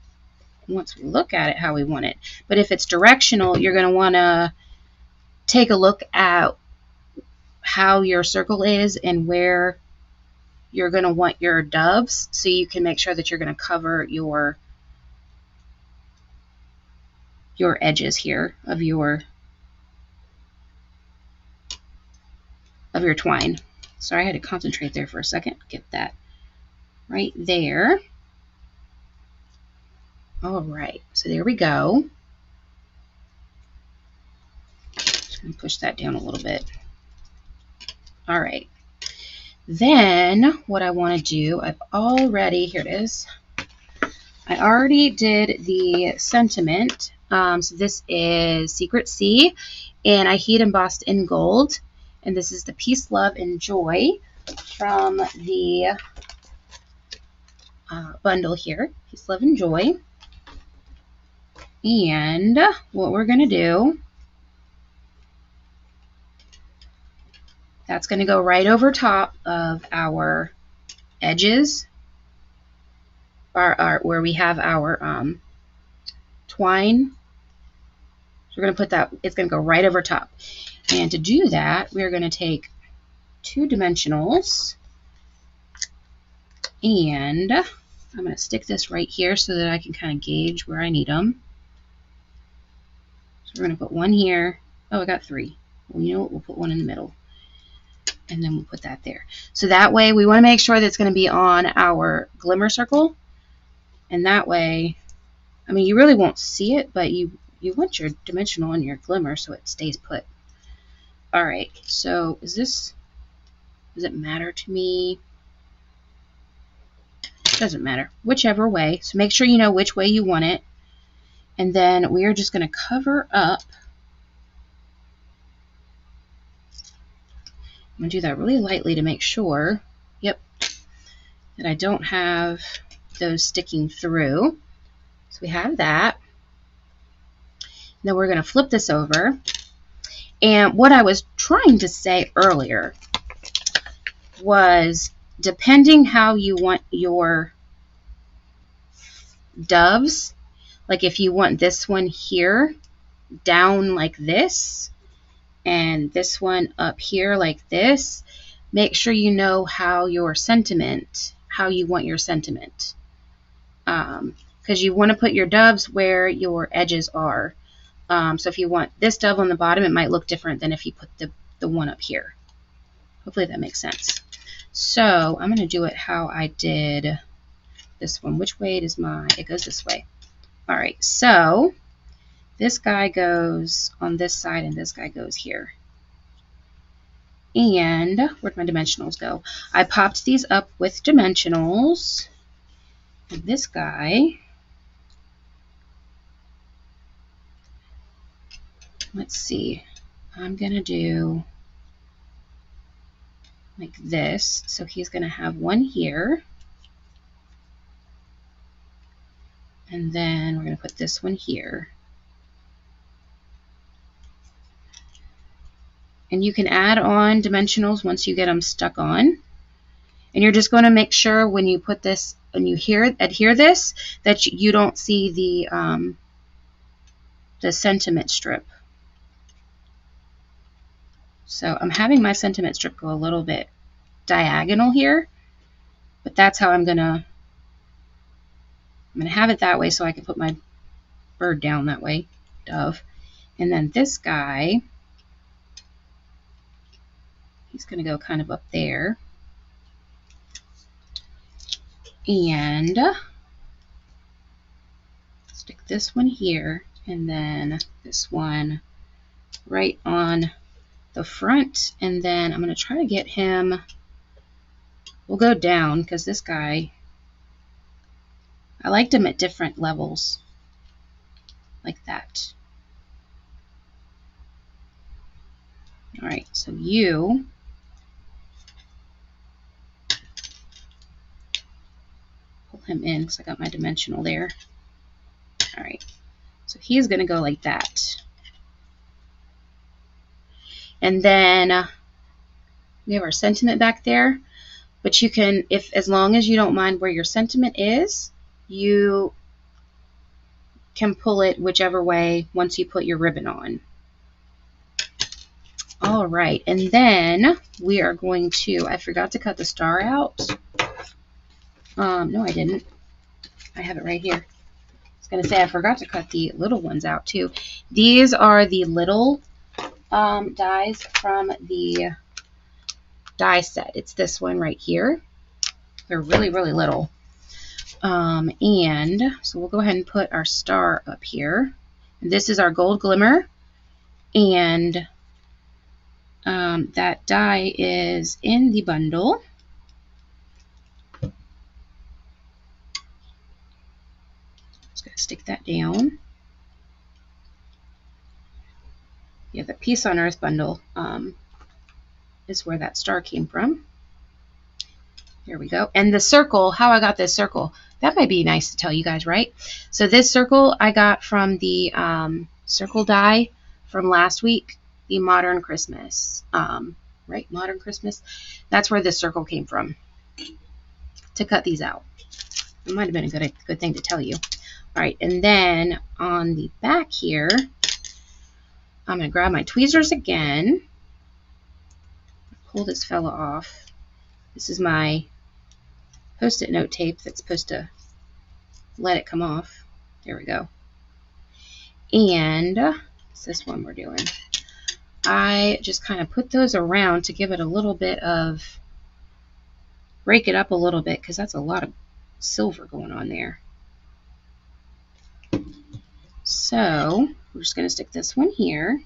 once we look at it how we want it. But if it's directional, you're going to want to take a look at how your circle is and where you're going to want your doves, so you can make sure that you're going to cover your edges here of your twine. Sorry, I had to concentrate there for a second. Get that right there. All right, so there we go. Just going to push that down a little bit. All right. Then what I want to do, I've already, here it is. I already did the sentiment. So this is Secret Sea, and I heat embossed in gold. And this is the Peace, Love, and Joy from the bundle here. Peace, Love, and Joy. And what we're going to do, that's going to go right over top of our edges, where we have our twine. So we're going to put that, it's going to go right over top. And to do that, we're going to take 2 dimensionals, and I'm going to stick this right here so that I can kind of gauge where I need them. So we're going to put one here. Oh, I got 3. Well, you know what? We'll put one in the middle. And then we'll put that there. So that way we want to make sure that it's going to be on our glimmer circle. And that way, I mean, you really won't see it, but you want your dimensional on your glimmer so it stays put. All right, so does it matter to me? It doesn't matter, whichever way. So make sure you know which way you want it. And then we are just going to cover up. I'm going to do that really lightly to make sure, yep, that I don't have those sticking through. So we have that. Then we're going to flip this over. And what I was trying to say earlier was, depending how you want your doves, like if you want this one here down like this, and this one up here like this, make sure you know how you want your sentiment. Because you want to put your doves where your edges are. So if you want this dove on the bottom, it might look different than if you put the one up here. Hopefully that makes sense. So I'm going to do it how I did this one. Which way does it goes this way. All right, so this guy goes on this side and this guy goes here. And where'd my dimensionals go? I popped these up with dimensionals. And this guy, let's see, I'm going to do like this. So he's going to have one here. And then we're going to put this one here. And you can add on dimensionals once you get them stuck on. And you're just going to make sure when you put this, when you adhere this, that you don't see the sentiment strip. So I'm having my sentiment strip go a little bit diagonal here, but that's how I'm going to have it that way so I can put my bird down that way, dove. And then this guy, he's going to go kind of up there. And stick this one here, and then this one right on the front. And then I'm going to try to get him, we'll go down because this guy, I liked him at different levels, like that. All right, so you pull him in because I got my dimensional there. All right, so he's going to go like that. And then we have our sentiment back there, but you can, as long as you don't mind where your sentiment is, you can pull it whichever way once you put your ribbon on. All right, and then we are going to, I forgot to cut the star out. No, I didn't. I have it right here. I was going to say I forgot to cut the little ones out too. These are the little dies from the die set. It's this one right here. They're really, really little. And so we'll go ahead and put our star up here. And this is our gold glimmer. And that die is in the bundle. Just going to stick that down. Yeah, the Peace on Earth bundle is where that star came from. There we go. And the circle, how I got this circle, that might be nice to tell you guys, right? So this circle I got from the circle die from last week, the Modern Christmas. Right, Modern Christmas. That's where this circle came from to cut these out. It might have been a good thing to tell you. All right, and then on the back here, I'm going to grab my tweezers again, pull this fella off. This is my Post-it note tape that's supposed to let it come off. There we go. And it's this one we're doing. I just kind of put those around to give it a little bit of, break it up a little bit, because that's a lot of silver going on there. So we're just going to stick this one here.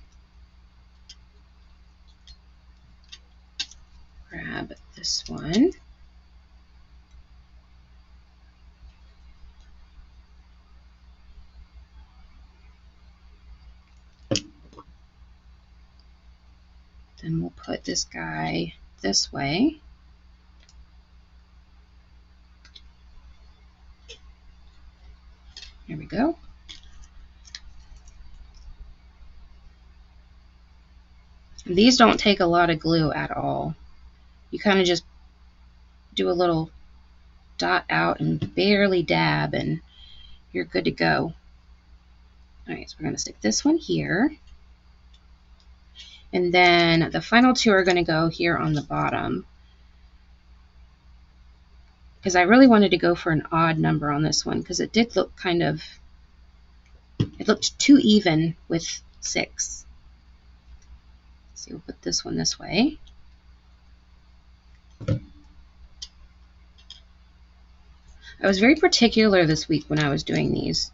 Grab this one. Then we'll put this guy this way. There we go. And these don't take a lot of glue at all. You kind of just do a little dot out and barely dab, and you're good to go. All right, so we're going to stick this one here. And then the final two are going to go here on the bottom, because I really wanted to go for an odd number on this one, because it did look kind of, it looked too even with 6. So we'll put this one this way. I was very particular this week when I was doing these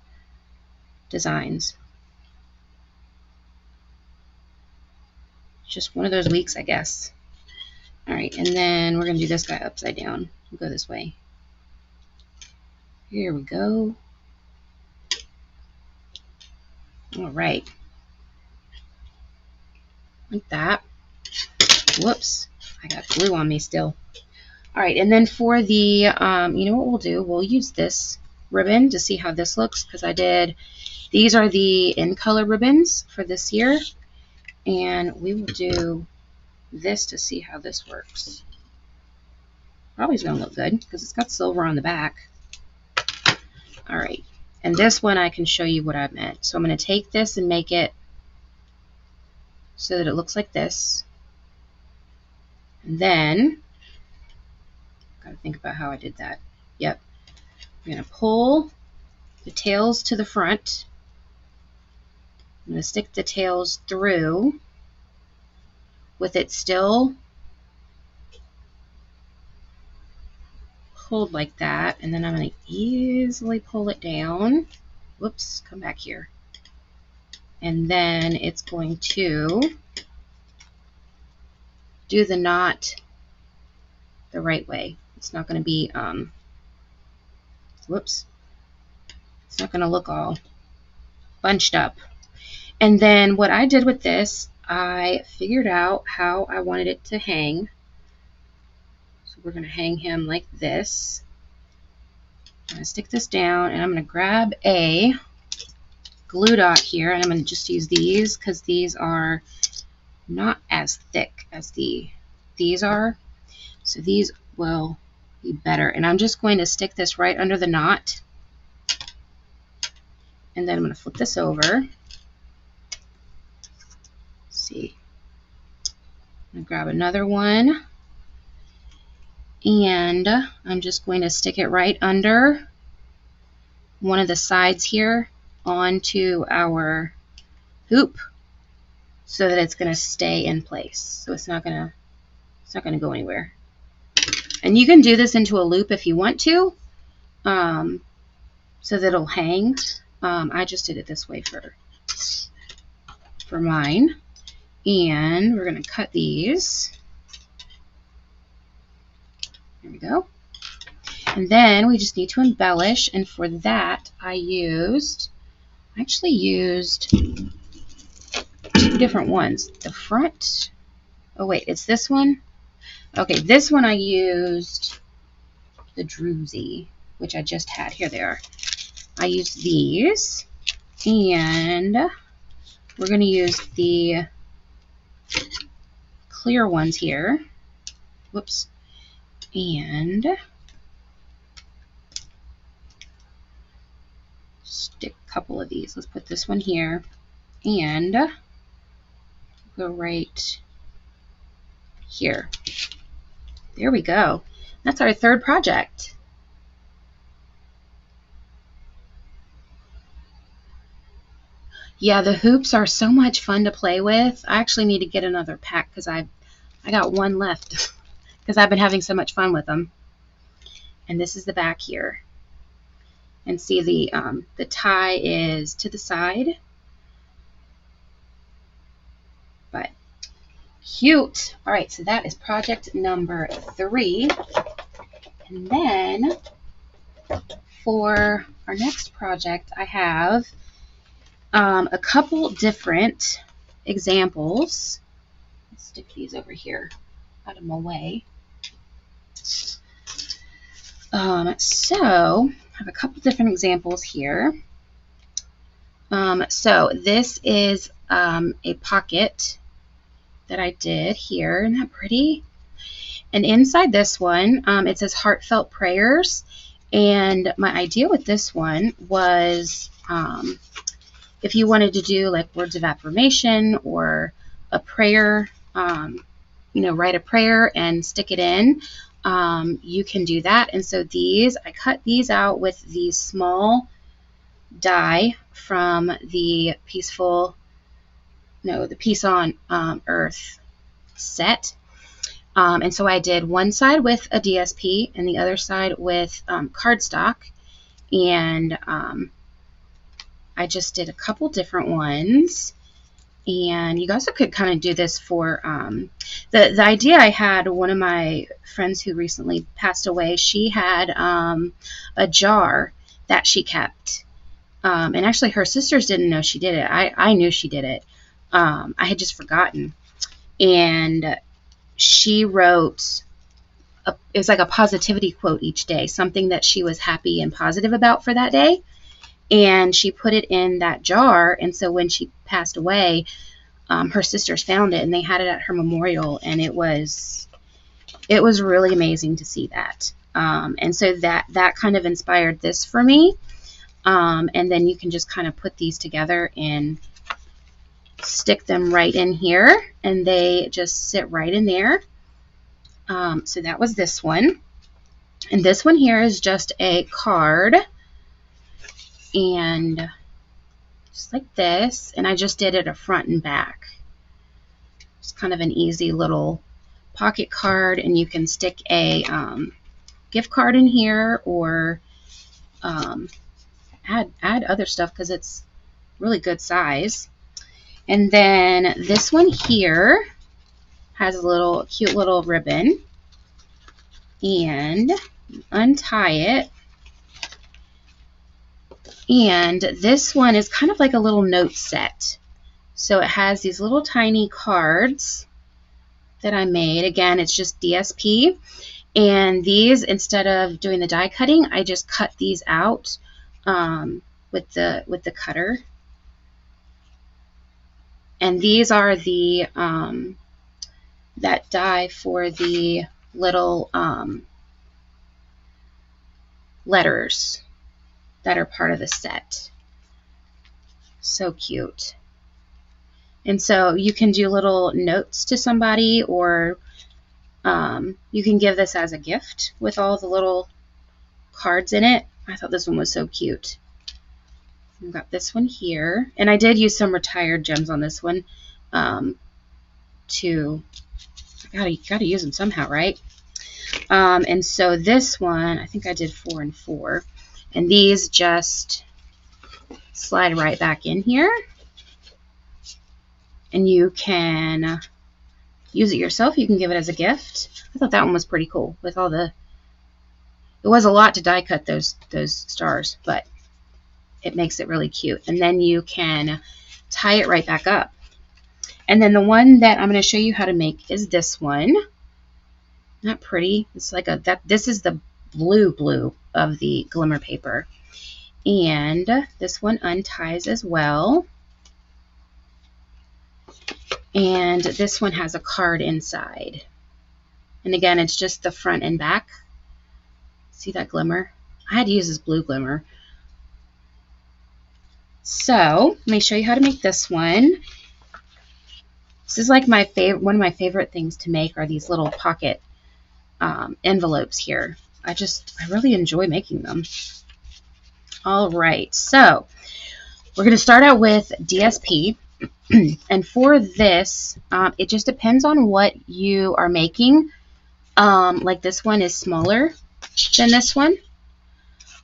designs. Just one of those weeks, I guess. All right, and then we're going to do this guy upside down. We'll go this way. Here we go. All right. Like that. Whoops. I got glue on me still. All right, and then for the, you know what we'll do? We'll use this ribbon to see how this looks, because I did, these are the in color ribbons for this year. And we will do this to see how this works. Probably is going to look good because it's got silver on the back. All right, and this one I can show you what I meant. So I'm going to take this and make it so that it looks like this. And then, got to think about how I did that. Yep, I'm going to pull the tails to the front. I'm going to stick the tails through with it still pulled like that, and then I'm going to easily pull it down. Whoops, come back here. And then it's going to do the knot the right way. It's not going to be, whoops, it's not going to look all bunched up. And then what I did with this, I figured out how I wanted it to hang. So we're going to hang him like this. I'm going to stick this down, and I'm going to grab a glue dot here, and I'm going to just use these because these are not as thick as these are. So these will be better. And I'm just going to stick this right under the knot. And then I'm going to flip this over. See, I'm going to grab another one, and I'm just going to stick it right under one of the sides here onto our hoop so that it's going to stay in place. So it's not going to go anywhere. And you can do this into a loop if you want to, so that it'll hang. I just did it this way for mine. And we're going to cut these. There we go. And then we just need to embellish. And for that, I actually used 2 different ones. The front. Oh, wait, it's this one? Okay, this one I used the Druzy, which I just had. Here they are. I used these. And we're going to use the clear ones here. Whoops. And stick a couple of these. Let's put this one here and go right here. There we go. That's our 3rd project. Yeah, the hoops are so much fun to play with. I actually need to get another pack because I got one left because I've been having so much fun with them. And this is the back here. And see the tie is to the side. But cute. All right, so that is project number 3. And then for our next project, I have a couple different examples. Let's stick these over here out of my way. So I have a couple different examples here. So this is a pocket that I did here. Isn't that pretty? And inside this one, it says heartfelt prayers. And my idea with this one was if you wanted to do like words of affirmation or a prayer, write a prayer and stick it in, you can do that. And so I cut these out with the small die from the Peace on Earth set. And so I did one side with a DSP and the other side with cardstock. And I just did a couple different ones. And you guys could kind of do this for the idea I had. One of my friends who recently passed away, she had a jar that she kept. And actually her sisters didn't know she did it. I knew she did it. I had just forgotten. And she wrote, it was like a positivity quote each day, something that she was happy and positive about for that day. And she put it in that jar. And so when she passed away, her sisters found it and they had it at her memorial. And it was really amazing to see that. And so that kind of inspired this for me. And then you can just kind of put these together and stick them right in here, and they just sit right in there. So that was this one. And this one here is just a card, and just like this, and I just did it a front and back. It's kind of an easy little pocket card, and you can stick a gift card in here, or add other stuff because it's really good size. And then this one here has a cute little ribbon, and untie it. And this one is kind of like a little note set. So it has these little tiny cards that I made. Again, it's just DSP. And these, instead of doing the die cutting, I just cut these out with the cutter. And these are the that die for the little letters that are part of the set. So cute. And so you can do little notes to somebody, or you can give this as a gift with all the little cards in it. I thought this one was so cute. I've got this one here, and I did use some retired gems on this one. I gotta use them somehow, right? And so this one, I think I did 4 and 4, and these just slide right back in here, and you can use it yourself. You can give it as a gift. I thought that one was pretty cool with all the. It was a lot to die cut those stars, but it makes it really cute. And then you can tie it right back up. And then the one that I'm going to show you how to make is this one. Not pretty. It's like this is the blue of the glimmer paper. And this one unties as well. And this one has a card inside. And again, it's just the front and back. See that glimmer? I had to use this blue glimmer. So let me show you how to make this one. This is like one of my favorite things to make are these little pocket envelopes here. I really enjoy making them. All right, so we're going to start out with DSP. And for this, it just depends on what you are making. Like this one is smaller than this one.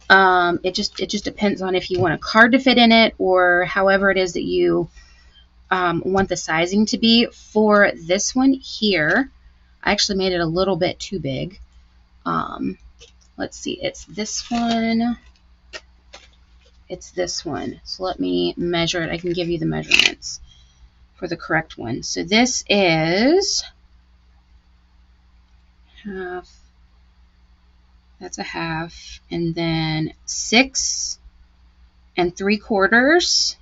It just depends on if you want a card to fit in it or however it is that you want the sizing to be. For this one here, I actually made it a little bit too big. Let's see, it's this one. It's this one. So let me measure it. I can give you the measurements for the correct one. So this is half. That's a half. And then 6 3/4.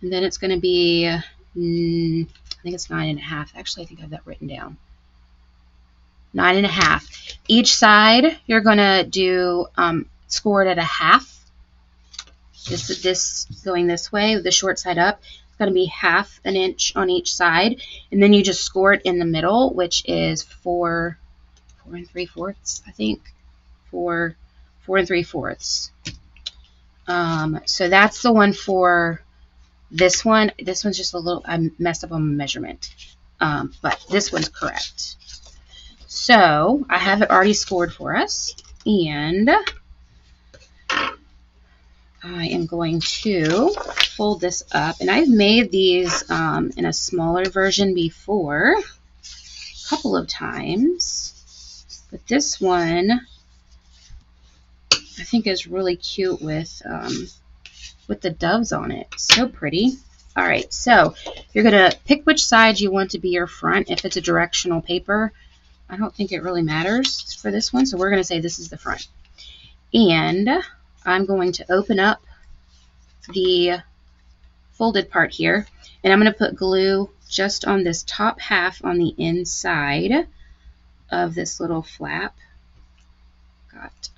And then it's going to be, I think it's 9 1/2. Actually, I think I have that written down. 9 1/2. Each side, you're going to do, score it at a half. This going this way, the short side up, it's going to be 1/2 inch on each side. And then you just score it in the middle, which is 4 3/4, I think. 4 3/4. So that's the one for this one. This one's just a little, I messed up on measurement. But this one's correct. So I have it already scored for us. And I am going to fold this up. And I've made these in a smaller version before, a couple of times. But this one, I think, is really cute with the doves on it. So pretty. All right, so you're going to pick which side you want to be your front. If it's a directional paper, I don't think it really matters for this one. So we're going to say this is the front. And I'm going to open up the folded part here, and I'm going to put glue just on this top half on the inside of this little flap. Got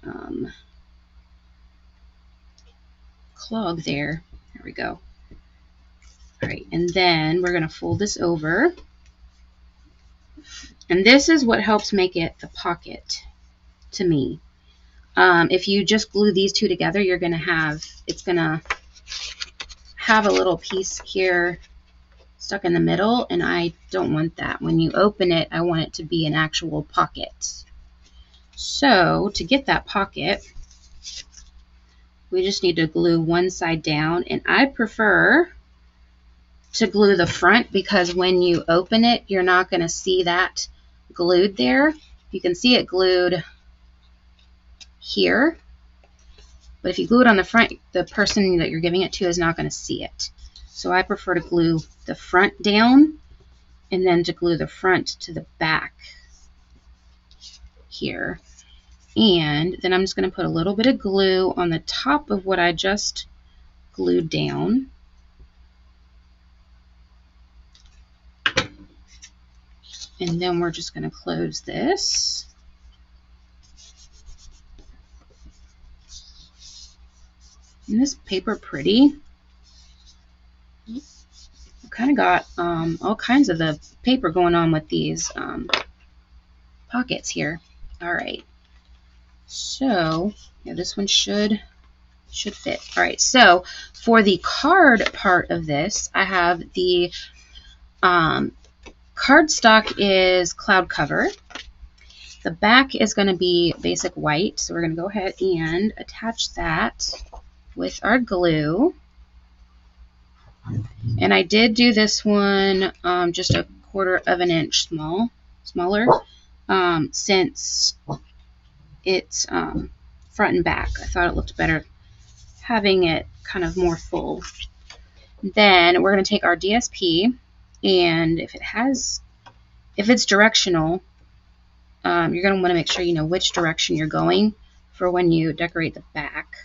clog there. There we go. All right, and then we're going to fold this over. And this is what helps make it the pocket to me. If you just glue these two together, you're going to have, it's going to have a little piece here stuck in the middle, and I don't want that. When you open it, I want it to be an actual pocket. So to get that pocket, we just need to glue one side down, and I prefer to glue the front because when you open it, you're not going to see that glued there. You can see it glued here, but if you glue it on the front, the person that you're giving it to is not going to see it. So I prefer to glue the front down and then to glue the front to the back here. And then I'm just going to put a little bit of glue on the top of what I just glued down. And then we're just going to close this. Isn't this paper pretty? I've kind of got all kinds of the paper going on with these pockets here. All right. So yeah, this one should fit. All right. So for the card part of this, I have the cardstock is cloud cover. The back is going to be basic white, so we're going to go ahead and attach that with our glue. And I did do this one just 1/4 inch smaller, since it's front and back. I thought it looked better having it kind of more full. Then we're going to take our DSP, and if it's directional, you're going to want to make sure you know which direction you're going for when you decorate the back,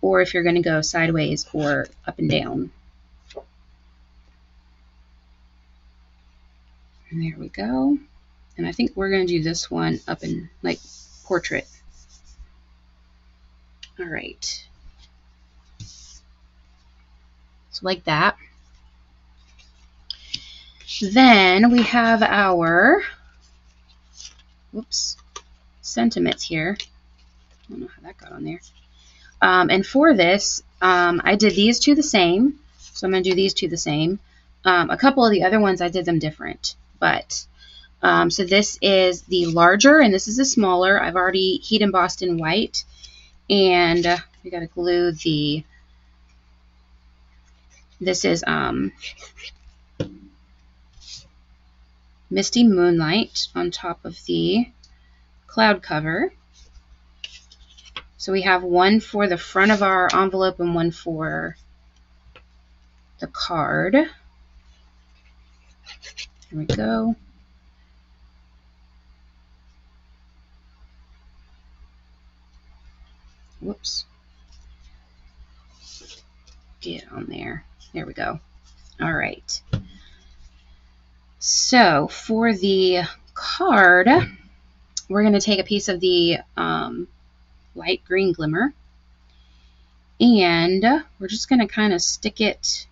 or if you're going to go sideways or up and down. And there we go. And I think we're going to do this one up in like portrait. All right. So like that. Then we have our, sentiments here. I don't know how that got on there. And for this, I did these two the same, so I'm going to do these two the same. A couple of the other ones I did them different, but so this is the larger and this is the smaller. I've already heat embossed in white, and we got to glue the. This is Misty Moonlight on top of the cloud cover. So we have one for the front of our envelope and one for the card. Here we go. Whoops. Get on there. There we go. All right. So for the card, we're going to take a piece of the light green glimmer, and we're just going to kind of stick it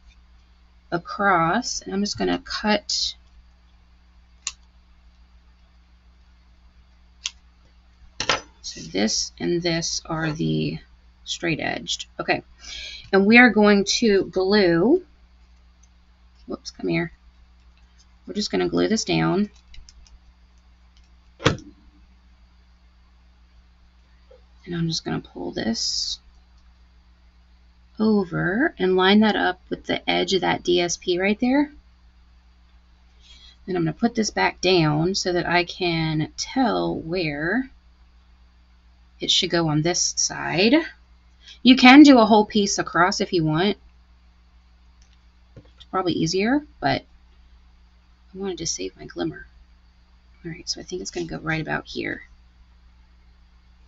across, and I'm just going to cut so this and this are the straight edged. Okay, and we are going to glue, whoops, come here. We're just going to glue this down. And I'm just going to pull this over and line that up with the edge of that DSP right there. Then I'm going to put this back down so that I can tell where it should go on this side. You can do a whole piece across if you want. It's probably easier, but I wanted to save my glimmer. All right, so I think it's going to go right about here.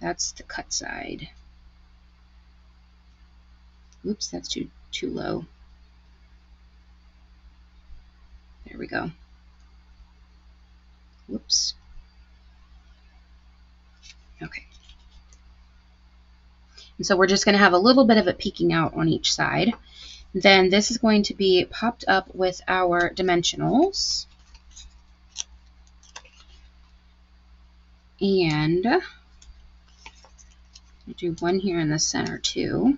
That's the cut side. Oops, that's too low. There we go. Whoops. Okay. And so we're just going to have a little bit of it peeking out on each side. Then this is going to be popped up with our dimensionals. And I'll do one here in the center too.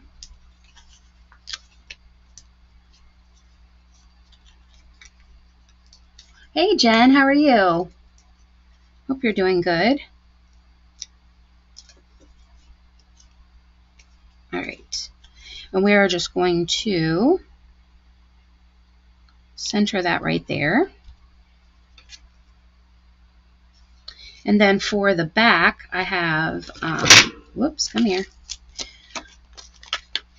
Hey Jen, how are you? Hope you're doing good. All right, and we are just going to center that right there. And then for the back, I have, whoops, come here,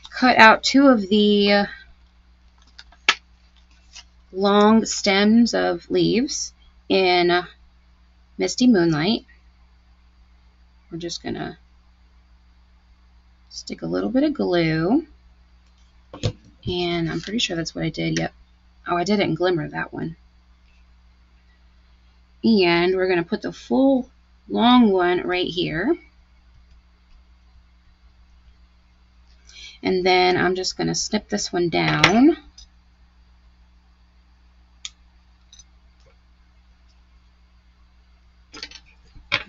cut out two of the long stems of leaves in Misty Moonlight. We're just going to stick a little bit of glue, and I'm pretty sure that's what I did. Yep. Oh, I did it in Glimmer, that one. And we're going to put the full long one right here. And then I'm just going to snip this one down.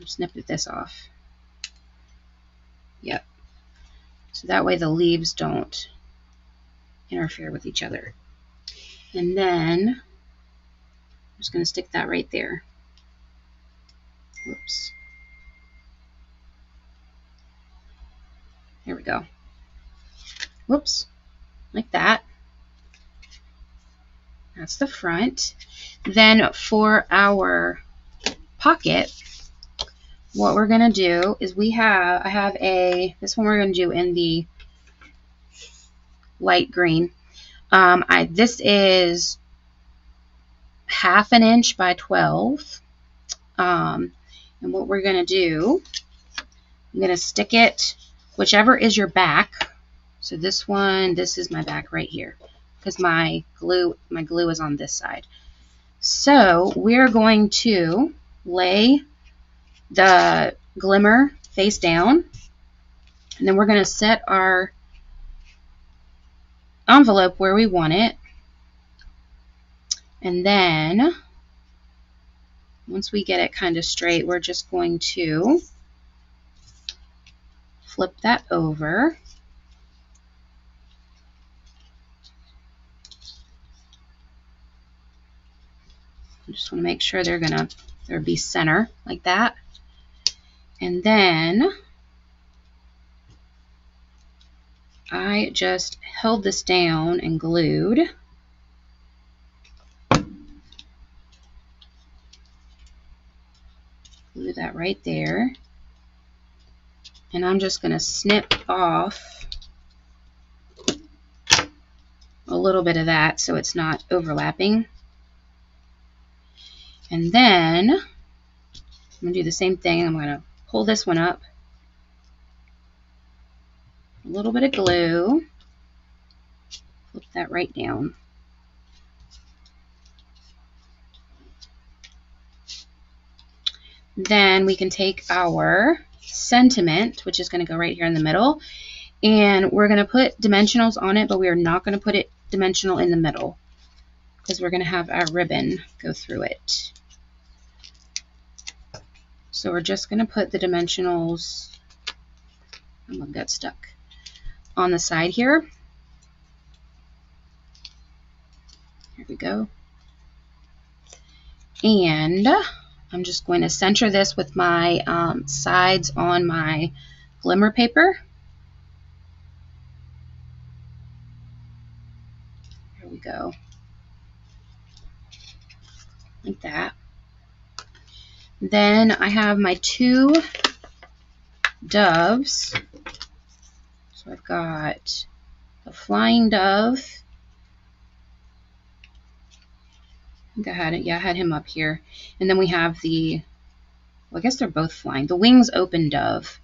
Snip this off. Yep. So that way the leaves don't interfere with each other. And then I'm just going to stick that right there. Whoops. There we go. Whoops. Like that. That's the front. Then for our pocket, what we're going to do is I have this one we're going to do in the light green. This is 1/2 inch by 12. And what we're going to do, I'm going to stick it, whichever is your back. So this is my back right here, because my glue is on this side. So we're going to lay the glimmer face down, and then we're going to set our envelope where we want it. And then once we get it kind of straight, we're just going to flip that over. just want to make sure they'll be center like that. And then I just held this down and glued. Glue that right there. And I'm just going to snip off a little bit of that so it's not overlapping. And then I'm going to do the same thing. I'm going to pull this one up. A little bit of glue. Flip that right down. Then we can take our sentiment, which is going to go right here in the middle, and we're going to put dimensionals on it, but we are not going to put it dimensional in the middle because we're going to have our ribbon go through it. So we're just going to put the dimensionals, oh, I've got stuck, on the side here. Here we go. And I'm just going to center this with my sides on my glimmer paper. Here we go. Like that. Then I have my two doves. So I've got the flying dove. I think I had it. Yeah, I had him up here. And then we have the, well, I guess they're both flying. The wings open dove.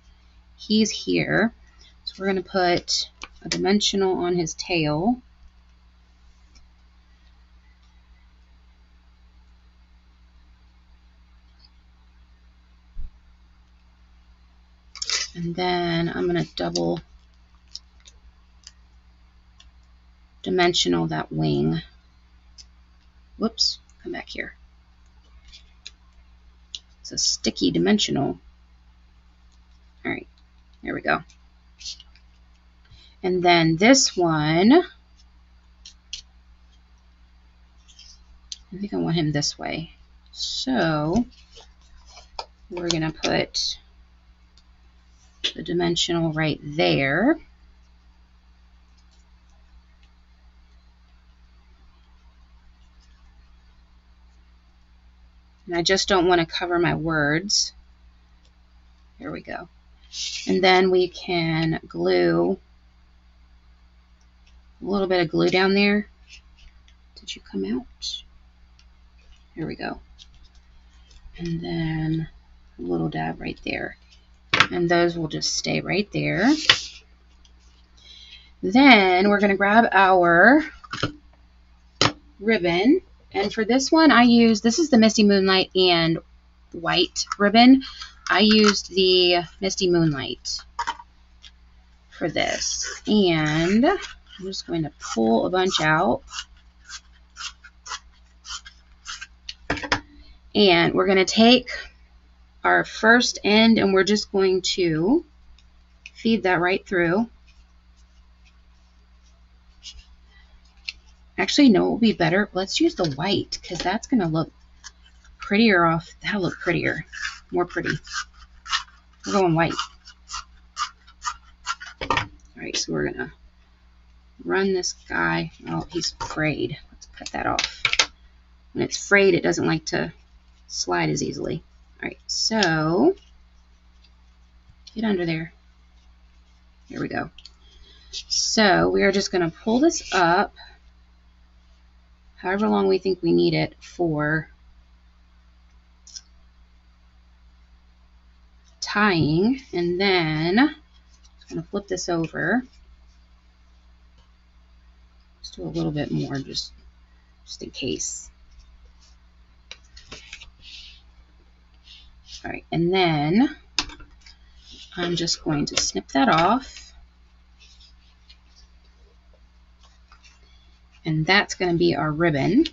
He's here. So we're going to put a dimensional on his tail. And then I'm going to double dimensional that wing. Whoops, come back here. It's a sticky dimensional. All right, there we go. And then this one, I think I want him this way. So we're going to put the dimensional right there. And I just don't want to cover my words. There we go. And then we can glue a little bit of glue down there. Did you come out? Here we go. And then a little dab right there. And those will just stay right there. Then we're going to grab our ribbon. And for this one, this is the Misty Moonlight and white ribbon. I used the Misty Moonlight for this. And I'm just going to pull a bunch out. And we're going to take our first end and we're just going to feed that right through. Actually, no, it will be better. Let's use the white because that's going to look prettier off. That'll look prettier. More pretty. We're going white. All right, so we're going to run this guy. Oh, he's frayed. Let's cut that off. When it's frayed, it doesn't like to slide as easily. All right, so get under there. Here we go. So we are just going to pull this up however long we think we need it for tying, and then I'm going to flip this over. Let's do a little bit more just in case. All right, and then I'm just going to snip that off. And that's going to be our ribbon.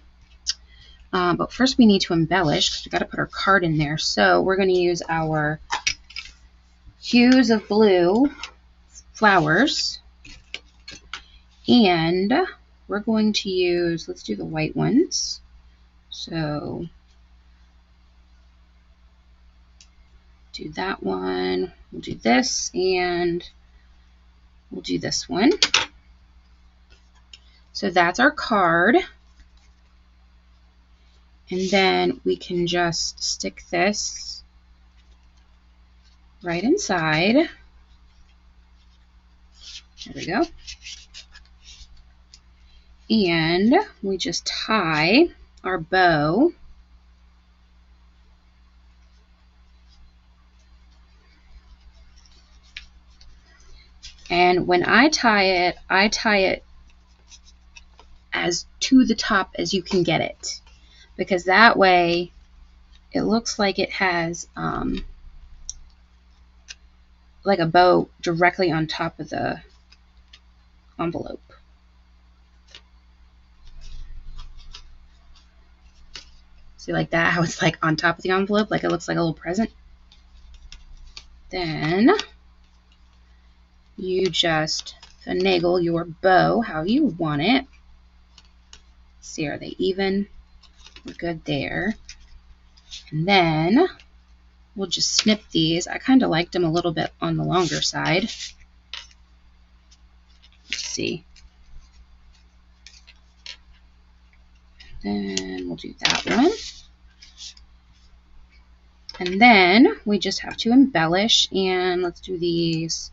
But first we need to embellish because we've got to put our card in there. So we're going to use our hues of blue flowers. And we're going to use, let's do the white ones. So Do that one. We'll do this, and we'll do this one. So that's our card. And then we can just stick this right inside. There we go. And we just tie our bow. And when I tie it as to the top as you can get it, because that way it looks like it has like a bow directly on top of the envelope. See, like that, how it's like on top of the envelope, like it looks like a little present. Then you just finagle your bow how you want it. See, are they even? We're good there. And then we'll just snip these. I kind of liked them a little bit on the longer side. Let's see. Then we'll do that one. And then we just have to embellish, and let's do these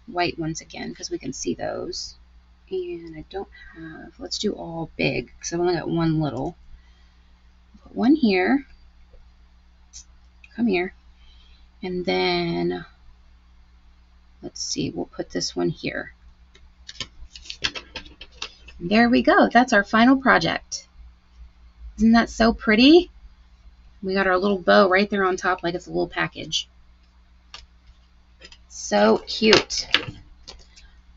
white ones again because we can see those. And I don't have, let's do all big because I've only got one little. Put one here. Come here. And then, let's see, we'll put this one here. And there we go. That's our final project. Isn't that so pretty? We got our little bow right there on top like it's a little package. So cute.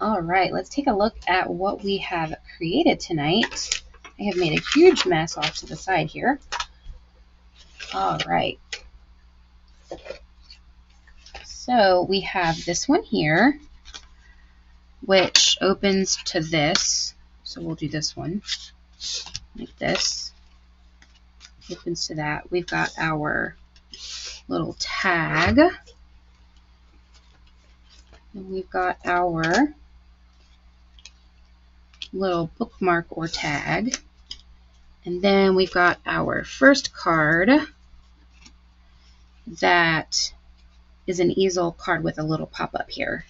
All right, let's take a look at what we have created tonight. I have made a huge mess off to the side here. All right. So we have this one here, which opens to this. So we'll do this one like this. Opens to that. We've got our little tag. And we've got our little bookmark or tag. And then we've got our first card that is an easel card with a little pop-up here,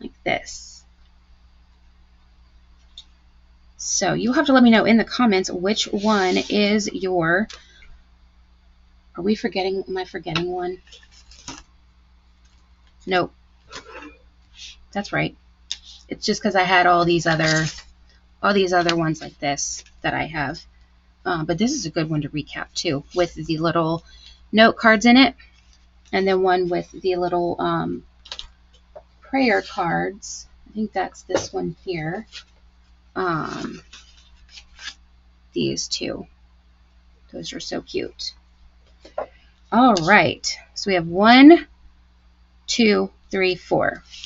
like this. So you'll have to let me know in the comments which one is your, are we forgetting, am I forgetting one? Nope. That's right. It's just because I had all these other ones like this that I have. But this is a good one to recap too, with the little note cards in it. And then one with the little prayer cards. I think that's this one here. These two. Those are so cute. All right. So we have 1, 2, 3, 4. So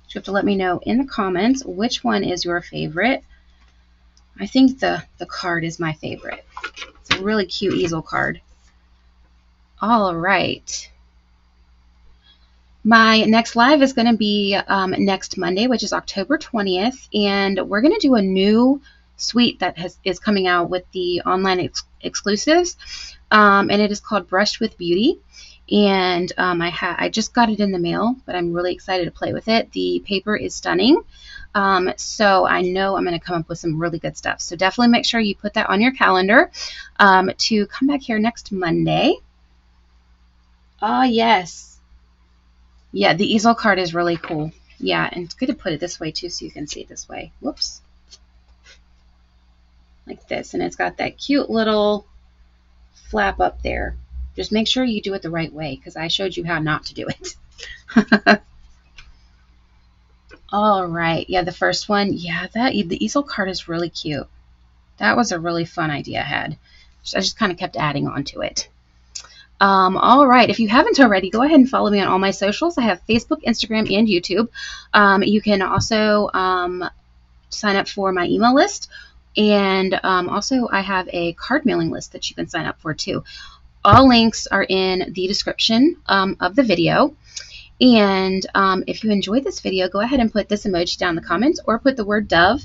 you have to let me know in the comments which one is your favorite. I think the card is my favorite. It's a really cute easel card. All right. My next live is going to be next Monday, which is October 20th, and we're going to do a new suite that is coming out with the online exclusives, and it is called Brushed with Beauty. And I just got it in the mail, but I'm really excited to play with it. The paper is stunning, so I know I'm going to come up with some really good stuff. So definitely make sure you put that on your calendar to come back here next Monday. Oh, yes. Yeah, the easel card is really cool. Yeah, and it's good to put it this way, too, so you can see it this way. Whoops. Like this. And it's got that cute little flap up there. Just make sure you do it the right way, because I showed you how not to do it. All right. Yeah, the first one. Yeah, the easel card is really cute. That was a really fun idea I had. I just kind of kept adding on to it. All right. If you haven't already, go ahead and follow me on all my socials. I have Facebook, Instagram, and YouTube. You can also sign up for my email list. And also I have a card mailing list that you can sign up for too. All links are in the description of the video. And if you enjoyed this video, go ahead and put this emoji down in the comments, or put the word dove,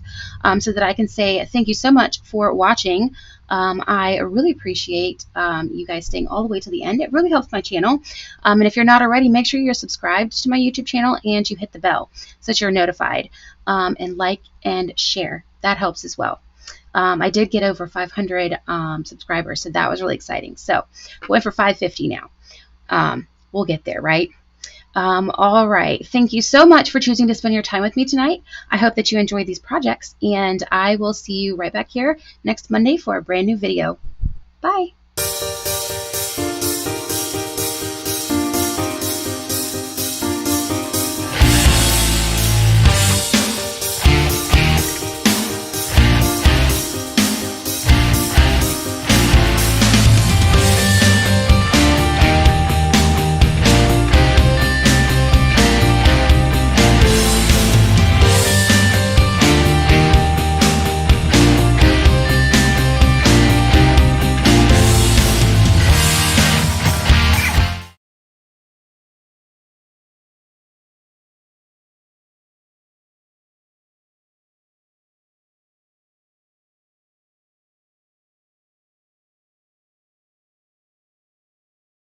so that I can say thank you so much for watching. I really appreciate you guys staying all the way to the end. It really helps my channel. And if you're not already, make sure you're subscribed to my YouTube channel and you hit the bell so that you're notified. And like and share. That helps as well. I did get over 500 subscribers, so that was really exciting. So going for 550 now. We'll get there, right? All right. Thank you so much for choosing to spend your time with me tonight. I hope that you enjoyed these projects, and I will see you right back here next Monday for a brand new video. Bye.